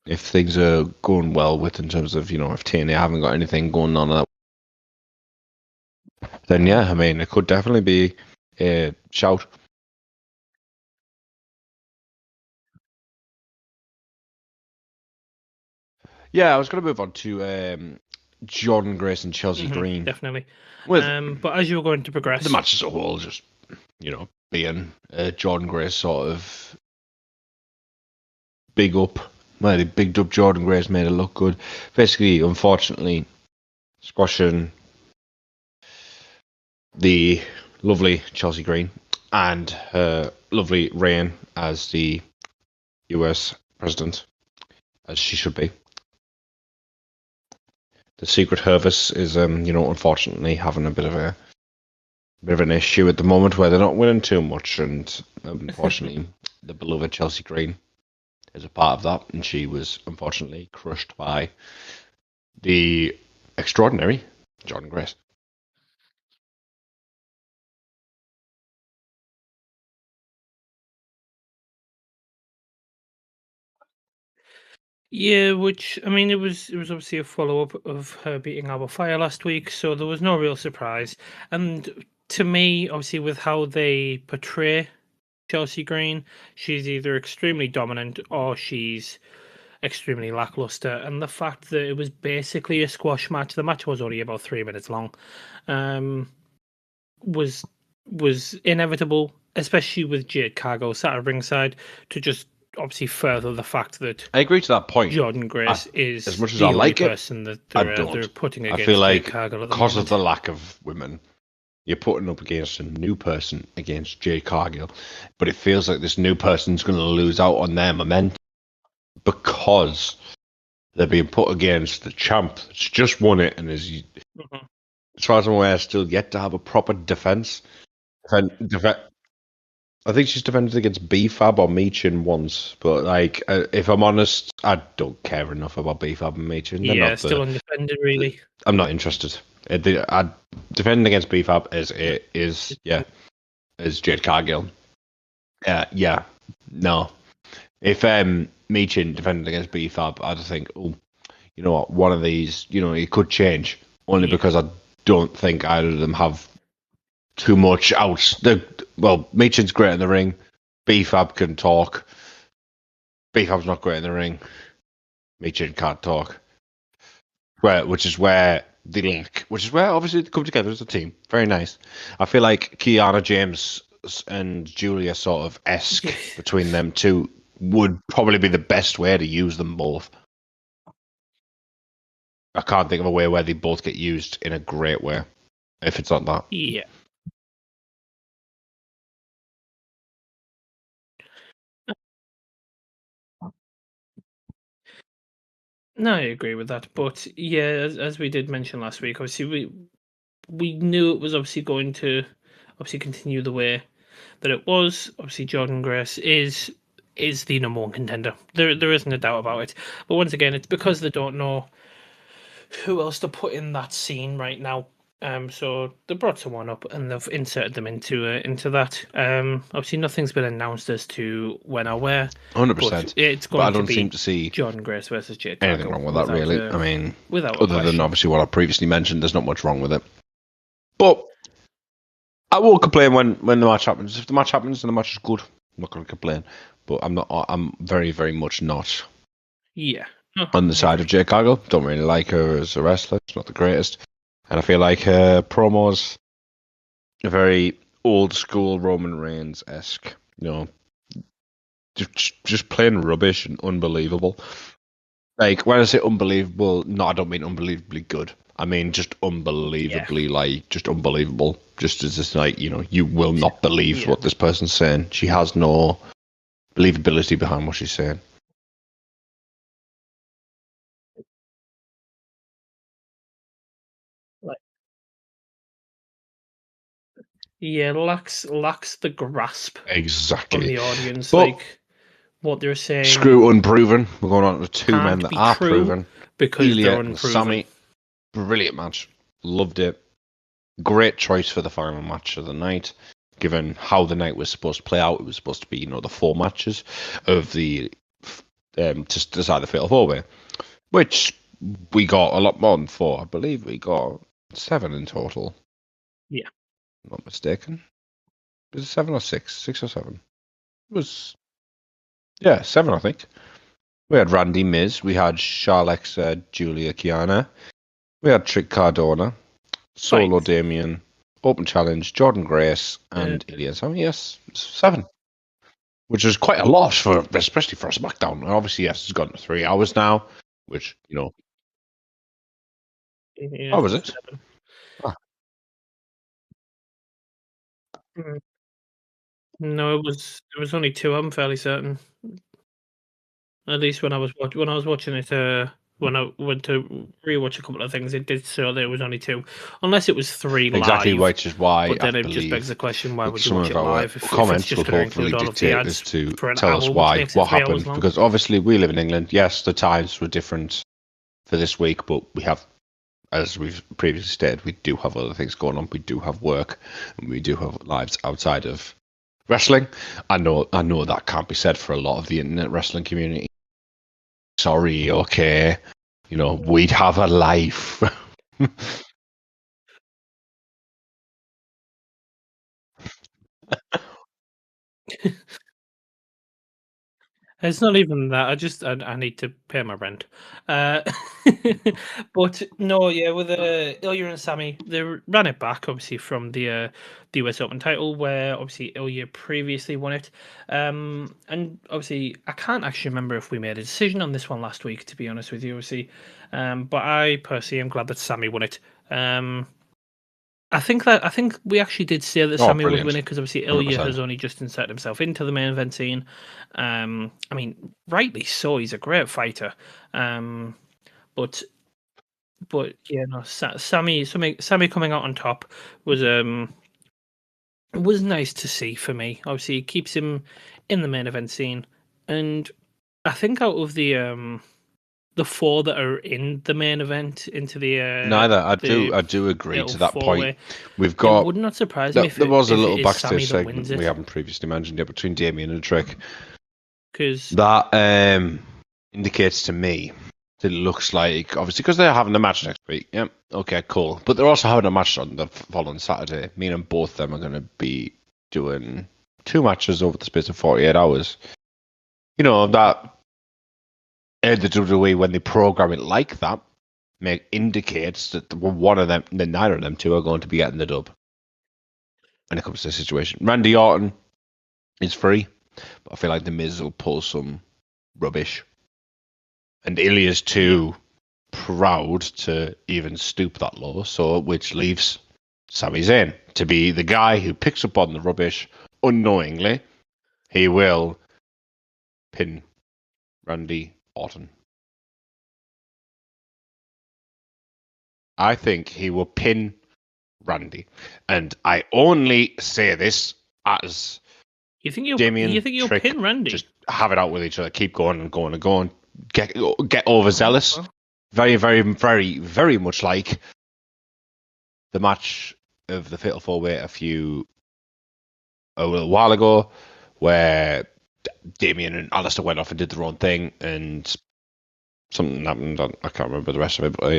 if things are going well with in terms of if TNA haven't got anything going on, then yeah, I mean, it could definitely be a shout. Yeah, I was going to move on to Jordan Grace and Chelsea Green. Definitely. With but as you were going to progress, the match as a whole, just being Jordan Grace sort of big up. Well, they bigged up Jordan Grace, made it look good. Basically, unfortunately, squashing the lovely Chelsea Green and her lovely reign as the US president, as she should be. The Secret Service is, unfortunately having a bit of an issue at the moment where they're not winning too much, and unfortunately, the beloved Chelsea Green is a part of that, and she was unfortunately crushed by the extraordinary Jordan Grace. yeah, which I mean, it was obviously a follow up of her beating Alba Fire last week, so there was no real surprise. And to me, obviously, with how they portray Chelsea Green, she's either extremely dominant or she's extremely lackluster. And the fact that it was basically a squash match, the match was only about 3 minutes long, was inevitable, especially with Jade Cargill sat at ringside, to just obviously further the fact that I agree to that point. Jordan Grace is as much as the I only like it, person that I they're don't. putting I against feel like Jade Cargill at the because of moment. the lack of women, you're putting up against a new person against Jade Cargill, but it feels like this new person's going to lose out on their momentum because they're being put against the champ that's just won it and is, as far as I'm aware, still yet to have a proper defense. I think she's defended against BFAB or Meechin once, but like, if I'm honest, I don't care enough about BFAB and Meechin. They're Yeah, not still undefended, really. I'm not interested. Defending against BFAB is Jade Cargill. Yeah, no. If Meechin defended against BFAB, I'd think, oh, you know what, one of these, it could change. Only because I don't think either of them have too much out. Well, Meechin's great in the ring. BFAB can talk. BFAB's not great in the ring. Meechin can't talk. Which is where obviously they come together as a team. Very nice. I feel like Kiana James and Julia sort of esque between them two would probably be the best way to use them both. I can't think of a way where they both get used in a great way. If it's not that. Yeah. No, I agree with that. But yeah, as we did mention last week, obviously we knew it was obviously going to obviously continue the way that it was. Obviously, Jordan Grace is the number one contender. There isn't a doubt about it. But once again, it's because they don't know who else to put in that scene right now. So they brought someone up and they've inserted them into that. Obviously, nothing's been announced as to when or where. 100%. It's But going I don't to be seem to see Jordan Grace versus Jade anything Cargill wrong with that, really. I mean, without other than obviously what I previously mentioned, there's not much wrong with it. But I won't complain when the match happens. If the match happens and the match is good, I'm not going to complain. But I'm not. I'm very, very much not. Yeah. On the side of Jade Cargill, don't really like her as a wrestler. She's not the greatest, and I feel like her promos are very old school Roman Reigns esque. Just plain rubbish and unbelievable. Like when I say unbelievable, no, I don't mean unbelievably good. I mean, just unbelievably, just unbelievable. Just as this, you will not believe what this person's saying. She has no believability behind what she's saying. Yeah, lacks the grasp Exactly. on the audience. But like what they're saying. Screw unproven. We're going on to two men Can't that be are true proven. because they're Ilya and unproven. Sammy, brilliant match. Loved it. Great choice for the final match of the night, given how the night was supposed to play out. It was supposed to be, the 4 matches of the to decide the fatal 4-way, which we got a lot more than 4. I believe we got 7 in total. Yeah. Not mistaken. Was it 7 or 6? 6 or 7? It was 7, I think. We had Randy Miz, we had Charlexa, Julia Kiana, we had Trick Cardona, Solo Damien, Open Challenge, Jordan Grace, and Ilya Sammy. Yes, 7. Which is quite a lot, especially for a SmackDown. And obviously, yes, it's gone to 3 hours now, which, Yeah, how was it? No, it was only 2. I'm fairly certain. At least when I was watching it, when I went to rewatch a couple of things, it did show there was only 2, unless it was 3 Exactly, live. which is why But then I it just begs believe the question: why would you some watch of it our live if it's comments will just going to hopefully include all of the dictate ads as to for an tell hour, us which why, makes it what 3 hours happened. long? Because obviously we live in England. Yes, the times were different for this week, but we have, as we've previously stated, we do have other things going on. We do have work, and we do have lives outside of wrestling. I know that can't be said for a lot of the internet wrestling community. Sorry, okay. We'd have a life. It's not even that. I need to pay my rent. But no, yeah, with Ilya and Sammy, they ran it back obviously from the US Open title, where obviously Ilya previously won it. And obviously I can't actually remember if we made a decision on this one last week, to be honest with you, obviously. But I personally am glad that Sammy won it. I think we actually did say that Sammy would win it because obviously Ilya 100%. has only just inserted himself into the main event scene. I mean, rightly so. He's a great fighter. But yeah, no, Sammy coming out on top was nice to see for me. Obviously, it keeps him in the main event scene, and I think out of the 4 that are in the main event into the Neither. I the do agree to that four-way, point. We've it got. would not surprise me if There was a little it is Sammy backstage that wins segment we it, haven't previously mentioned yet between Damien and Trick. because That indicates to me that it looks like, obviously, because they're having a match next week. Yep. Okay, cool. But they're also having a match on the following Saturday, meaning both of them are going to be doing 2 matches over the space of 48 hours. That the WWE, when they program it like that, indicates that neither of them two are going to be getting the dub when it comes to the situation. Randy Orton is free, but I feel like The Miz will pull some rubbish. And Ilya's too proud to even stoop that low, so which leaves Sami Zayn to be the guy who picks up on the rubbish unknowingly. He will pin Randy Orton. I think he will pin Randy. And I only say this as Damien, you think you'll Trick, pin Randy? just have it out with each other, keep going and going and going, get overzealous. Very, very, very, very much like the match of the Fatal 4-Way a little while ago, where Damien and Alistair went off and did their own thing, and something happened. I can't remember the rest of it, but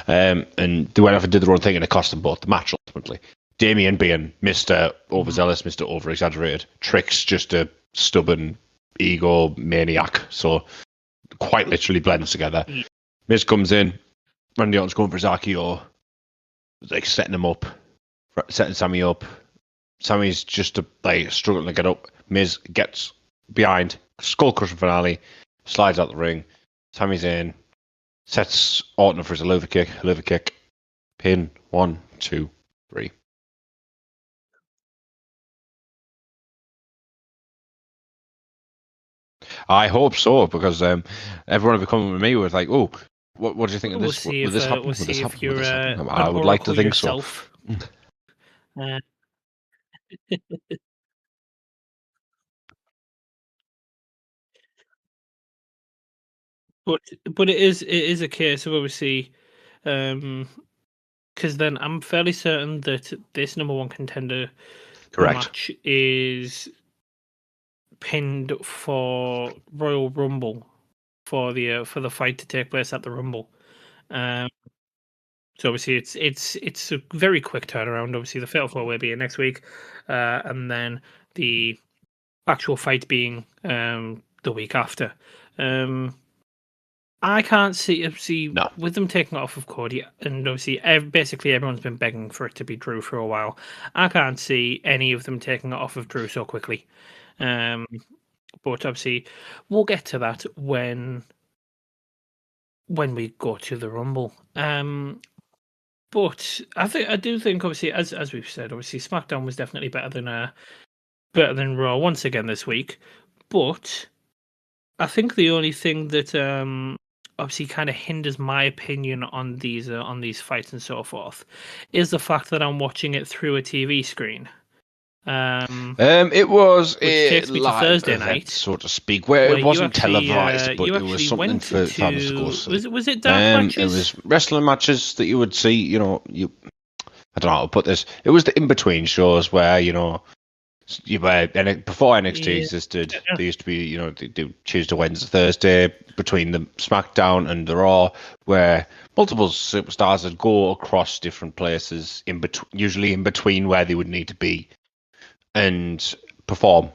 and they went off and did their own thing, and it cost them both the match ultimately. Damien being Mr. Overzealous, Mr. Over-exaggerated, Trick's just a stubborn ego maniac, so quite literally blends together. Miz comes in, Randy Orton's going for his RKO, like setting him up, setting Sammy up. Sammy's just struggling to get up. Miz gets behind, skull crushing finale, slides out the ring. Sammy's in, sets Orton up for his liver kick. Pin 1, 2, 3. I hope so, because everyone will be coming with me with like, oh, what do you think of We'll this? see Would if this happen? we'll Would this see if happen? Would you're this happen? an I would like to oracle think so. yourself. Uh, but it is a case of obviously, because then I'm fairly certain that this number one contender Correct. match is pinned for Royal Rumble for the fight to take place at the Rumble. Um, so obviously it's a very quick turnaround. Obviously the Fatal 4-Way being next week, and then the actual fight being the week after. Um, I can't see No. with them taking it off of Cody, and obviously basically everyone's been begging for it to be Drew for a while. I can't see any of them taking it off of Drew so quickly. Um, but obviously we'll get to that when we go to the Rumble. But I do think obviously as we've said, obviously SmackDown was definitely better than Raw once again this week. But I think the only thing that obviously kind of hinders my opinion on these fights and so forth is the fact that I'm watching it through a TV screen. It was Which a takes me to live Thursday event, night, so to speak, where where it wasn't televised, but you it was actually something went for fans to go to see. was it dark It matches? was wrestling matches that you would see. I don't know how to put this. It was the in between shows where before NXT Yeah, existed, yeah. there used to be they do Tuesday, Wednesday, Thursday between the SmackDown and the Raw, where multiple superstars would go across different places in between, usually in between where they would need to be and perform.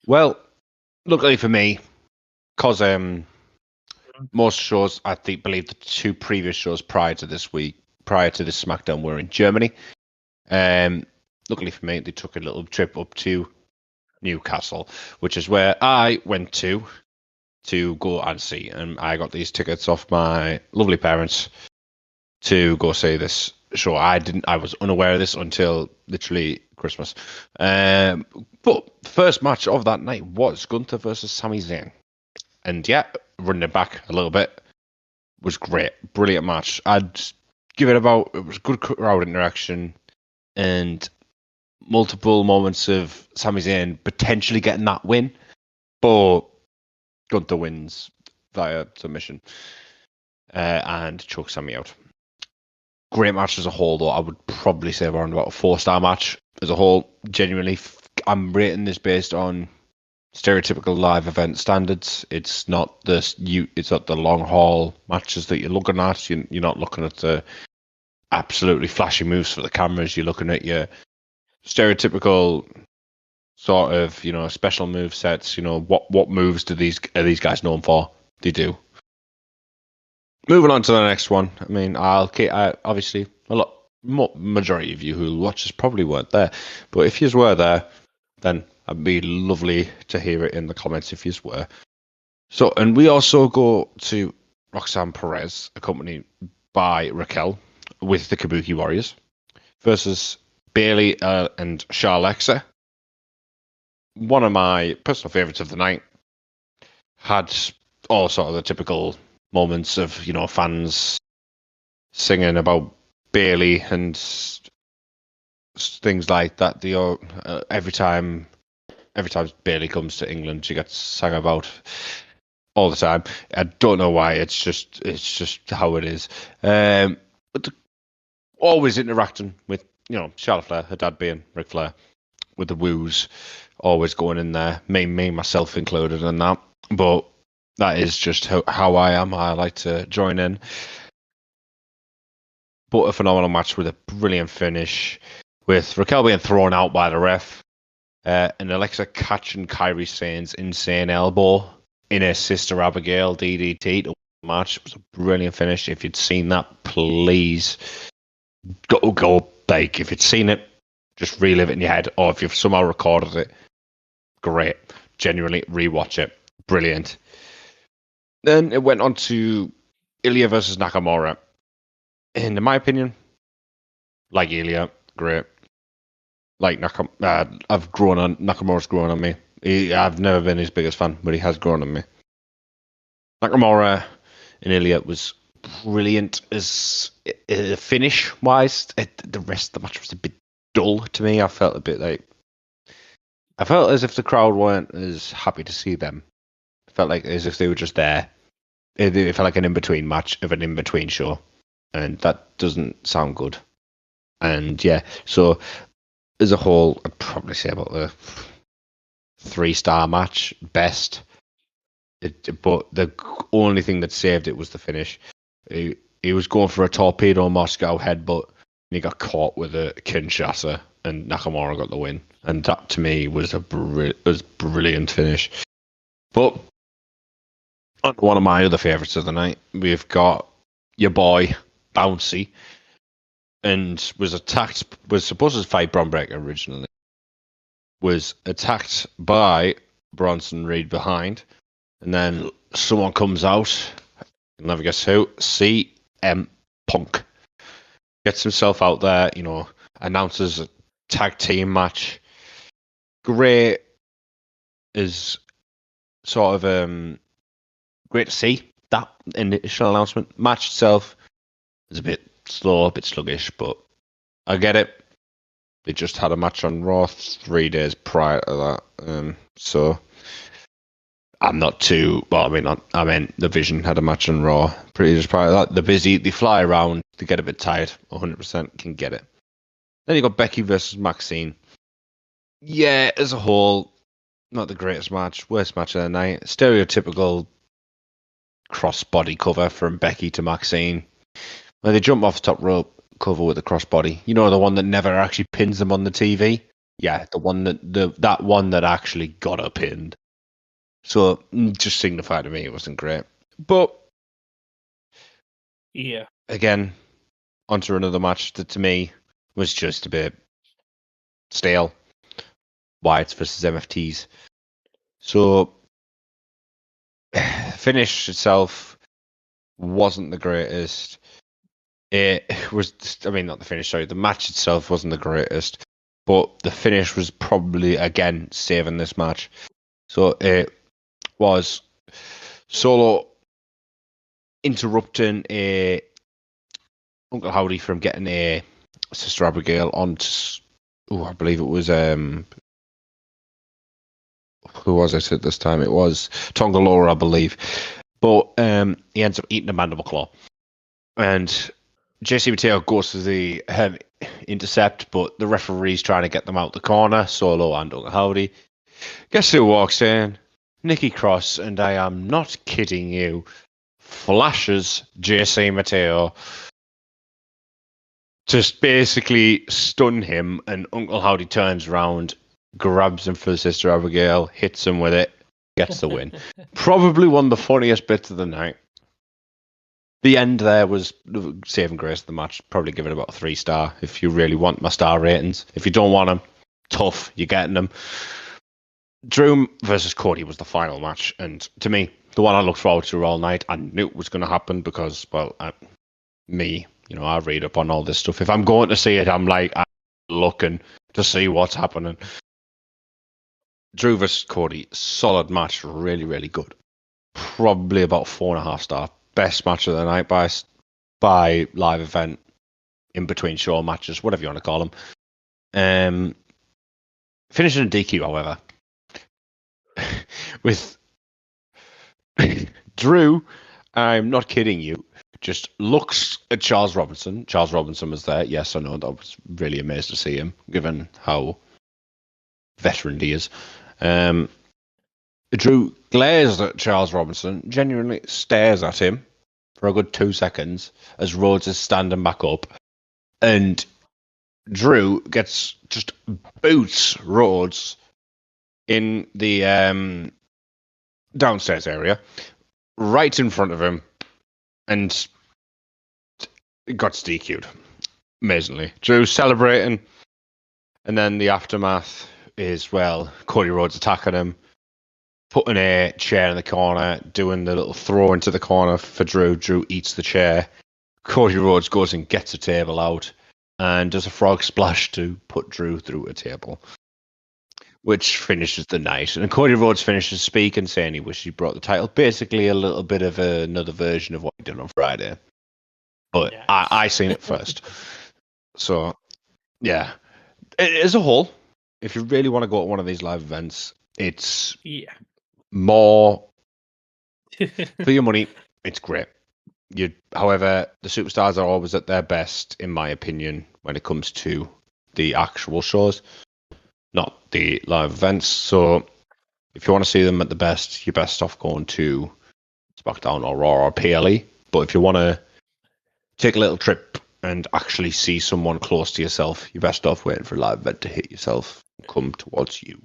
Well, luckily for me, because most shows, believe the two previous shows prior to this SmackDown, were in Germany. Luckily for me, they took a little trip up to Newcastle, which is where I went to go and see. And I got these tickets off my lovely parents to go see this show. I was unaware of this until literally Christmas. But the first match of that night was Gunther versus Sami Zayn. And yeah, running it back a little bit was great. Brilliant match. I'd give it it was good crowd interaction and multiple moments of Sami Zayn potentially getting that win, but Gunther wins via submission and chokes Sami out. Great match as a whole, though. I would probably say around about a 4-star match as a whole. Genuinely, I'm rating this based on stereotypical live event standards. It's not the long haul matches that you're looking at. You're not looking at the absolutely flashy moves for the cameras. You're looking at your stereotypical sort of special move sets. What moves are these guys known for? They do. Moving on to the next one. I mean, obviously majority of you who watch this probably weren't there, but if you were there, then it'd be lovely to hear it in the comments if you were. So, and we also go to Roxanne Perez, accompanied by Raquel, with the Kabuki Warriors, versus Bailey and Charlexa. One of my personal favorites of the night. Had all sort of the typical moments of fans singing about Bailey and things like that. Every time Bailey comes to England, she gets sung about all the time. I don't know why. It's just how it is. But always interacting with Charlotte Flair, her dad being Ric Flair, with the woos, always going in there. Me myself included in that. But that is just how I am. I like to join in. But a phenomenal match with a brilliant finish, with Raquel being thrown out by the ref, and Alexa catching Kairi Sane's insane elbow in her sister Abigail DDT to win the match. It was a brilliant finish. If you'd seen that, please go. Like, if you'd seen it, just relive it in your head, or if you've somehow recorded it, great. Genuinely rewatch it. Brilliant. Then it went on to Ilya versus Nakamura. And in my opinion, Like Ilya, great. Like Nakamura's grown on me. I've never been his biggest fan, but he has grown on me. Nakamura and Ilya was brilliant as finish wise. The rest of the match was a bit dull to me. I felt as if the crowd weren't as happy to see them. I felt like as if they were just there. It felt like an in-between match of an in-between show, and that doesn't sound good. And yeah, so as a whole, I'd probably say about a 3-star match best. But the only thing that saved it was the finish. He was going for a torpedo Moscow headbutt, and he got caught with a Kinshasa, and Nakamura got the win. And that to me was a brilliant finish. But one of my other favourites of the night, we've got your boy Bouncy, and was supposed to fight Bron Breakker originally. Was attacked by Bronson Reed behind, and then someone comes out, you'll never guess who, CM Punk. Gets himself out there, announces a tag team match. Great is sort of great to see that initial announcement. Match itself is a bit slow, a bit sluggish, but I get it. They just had a match on Raw 3 days prior to that, so I'm not too. Well, I mean, the Vision had a match on Raw pretty just prior to that. They're busy. They fly around. They get a bit tired. 100% can get it. Then you got Becky versus Maxine. Yeah, as a whole, not the greatest match. Worst match of the night. Stereotypical cross-body cover from Becky to Maxine. When they jump off the top rope, cover with the cross-body. The one that never actually pins them on the TV. Yeah, the one that one that actually got her pinned. So just signified to me it wasn't great. But yeah, again, onto another match that to me was just a bit stale. Wyatt's versus MFTs. So finish itself wasn't the greatest. It was, not the finish, sorry. The match itself wasn't the greatest, but the finish was probably, again, saving this match. So it was Solo interrupting Uncle Howdy from getting a Sister Abigail onto, I believe it was, who was it at this time? It was Tonga Laura, I believe. But he ends up eating a mandible claw. And JC Mateo goes to the intercept, but the referee's trying to get them out the corner, Solo and Uncle Howdy. Guess who walks in? Nikki Cross, and I am not kidding you, flashes JC Mateo. Just basically stun him, and Uncle Howdy turns around, grabs him for Sister Abigail, hits him with it, gets the win. Probably one of the funniest bits of the night. The end there was saving grace of the match. Probably give it about a 3-star if you really want my star ratings. If you don't want them, tough, you're getting them. Drew versus Cody was the final match, and to me, the one I looked forward to all night. I knew it was going to happen because, well, I read up on all this stuff. If I'm going to see it, I'm looking to see what's happening. Drew versus Cody, solid match, really, really good. Probably about 4.5 star. Best match of the night by live event, in between show matches, whatever you want to call them. Finishing in DQ, however, with Drew, I'm not kidding you, just looks at Charles Robinson. Charles Robinson was there. Yes, I know. I was really amazed to see him, given how veteran he is. Drew glares at Charles Robinson, genuinely stares at him for a good 2 seconds as Rhodes is standing back up, and Drew just boots Rhodes in the downstairs area, right in front of him, and got DQ'd. Amazingly. Drew celebrating, and then the aftermath is, well, Cody Rhodes attacking him, putting a chair in the corner, doing the little throw into the corner for Drew. Drew eats the chair. Cody Rhodes goes and gets a table out. and does a frog splash to put Drew through a table, which finishes the night. And Cody Rhodes finishes speaking, saying he wished he brought the title. Basically, a little bit of another version of what he did on Friday. But Yeah. I seen it first. So, yeah. As a whole, if you really want to go to one of these live events, it's more for your money. It's great. However, the superstars are always at their best, in my opinion, when it comes to the actual shows, not the live events. So, if you want to see them at the best, you're best off going to SmackDown or Raw or PLE. But if you want to take a little trip and actually see someone close to yourself, you're best off waiting for a live event to hit yourself and come towards you.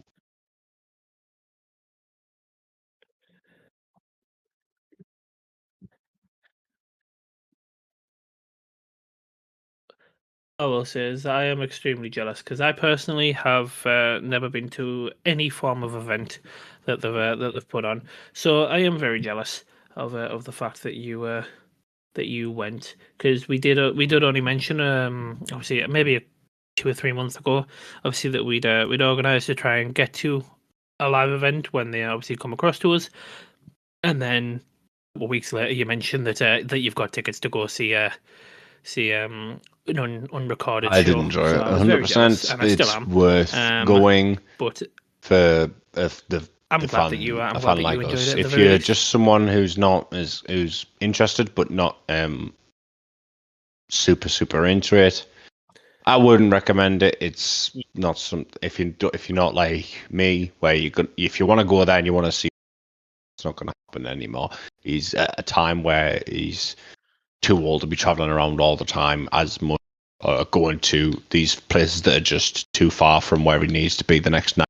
I will say is I am extremely jealous because I personally have never been to any form of event that they've put on. So I am very jealous of the fact that you went, because we did only mention obviously maybe 2 or 3 months ago, obviously, that we'd organised to try and get to a live event when they obviously come across to us, and then a couple of weeks later you mentioned that you've got tickets to go see an unrecorded I did show. enjoy So it I was very jealous, 100%. and I still It's am. worth going But for I'm the glad fan, that you a I'm fan glad that you like enjoyed us. it at the If very you're least. just someone who's not who's interested but not super into it, I wouldn't recommend it. It's not some if you're not like me, where if you want to go there and you want to see, it's not going to happen anymore. He's at a time where he's too old to be traveling around all the time as much, going to these places that are just too far from where he needs to be the next night.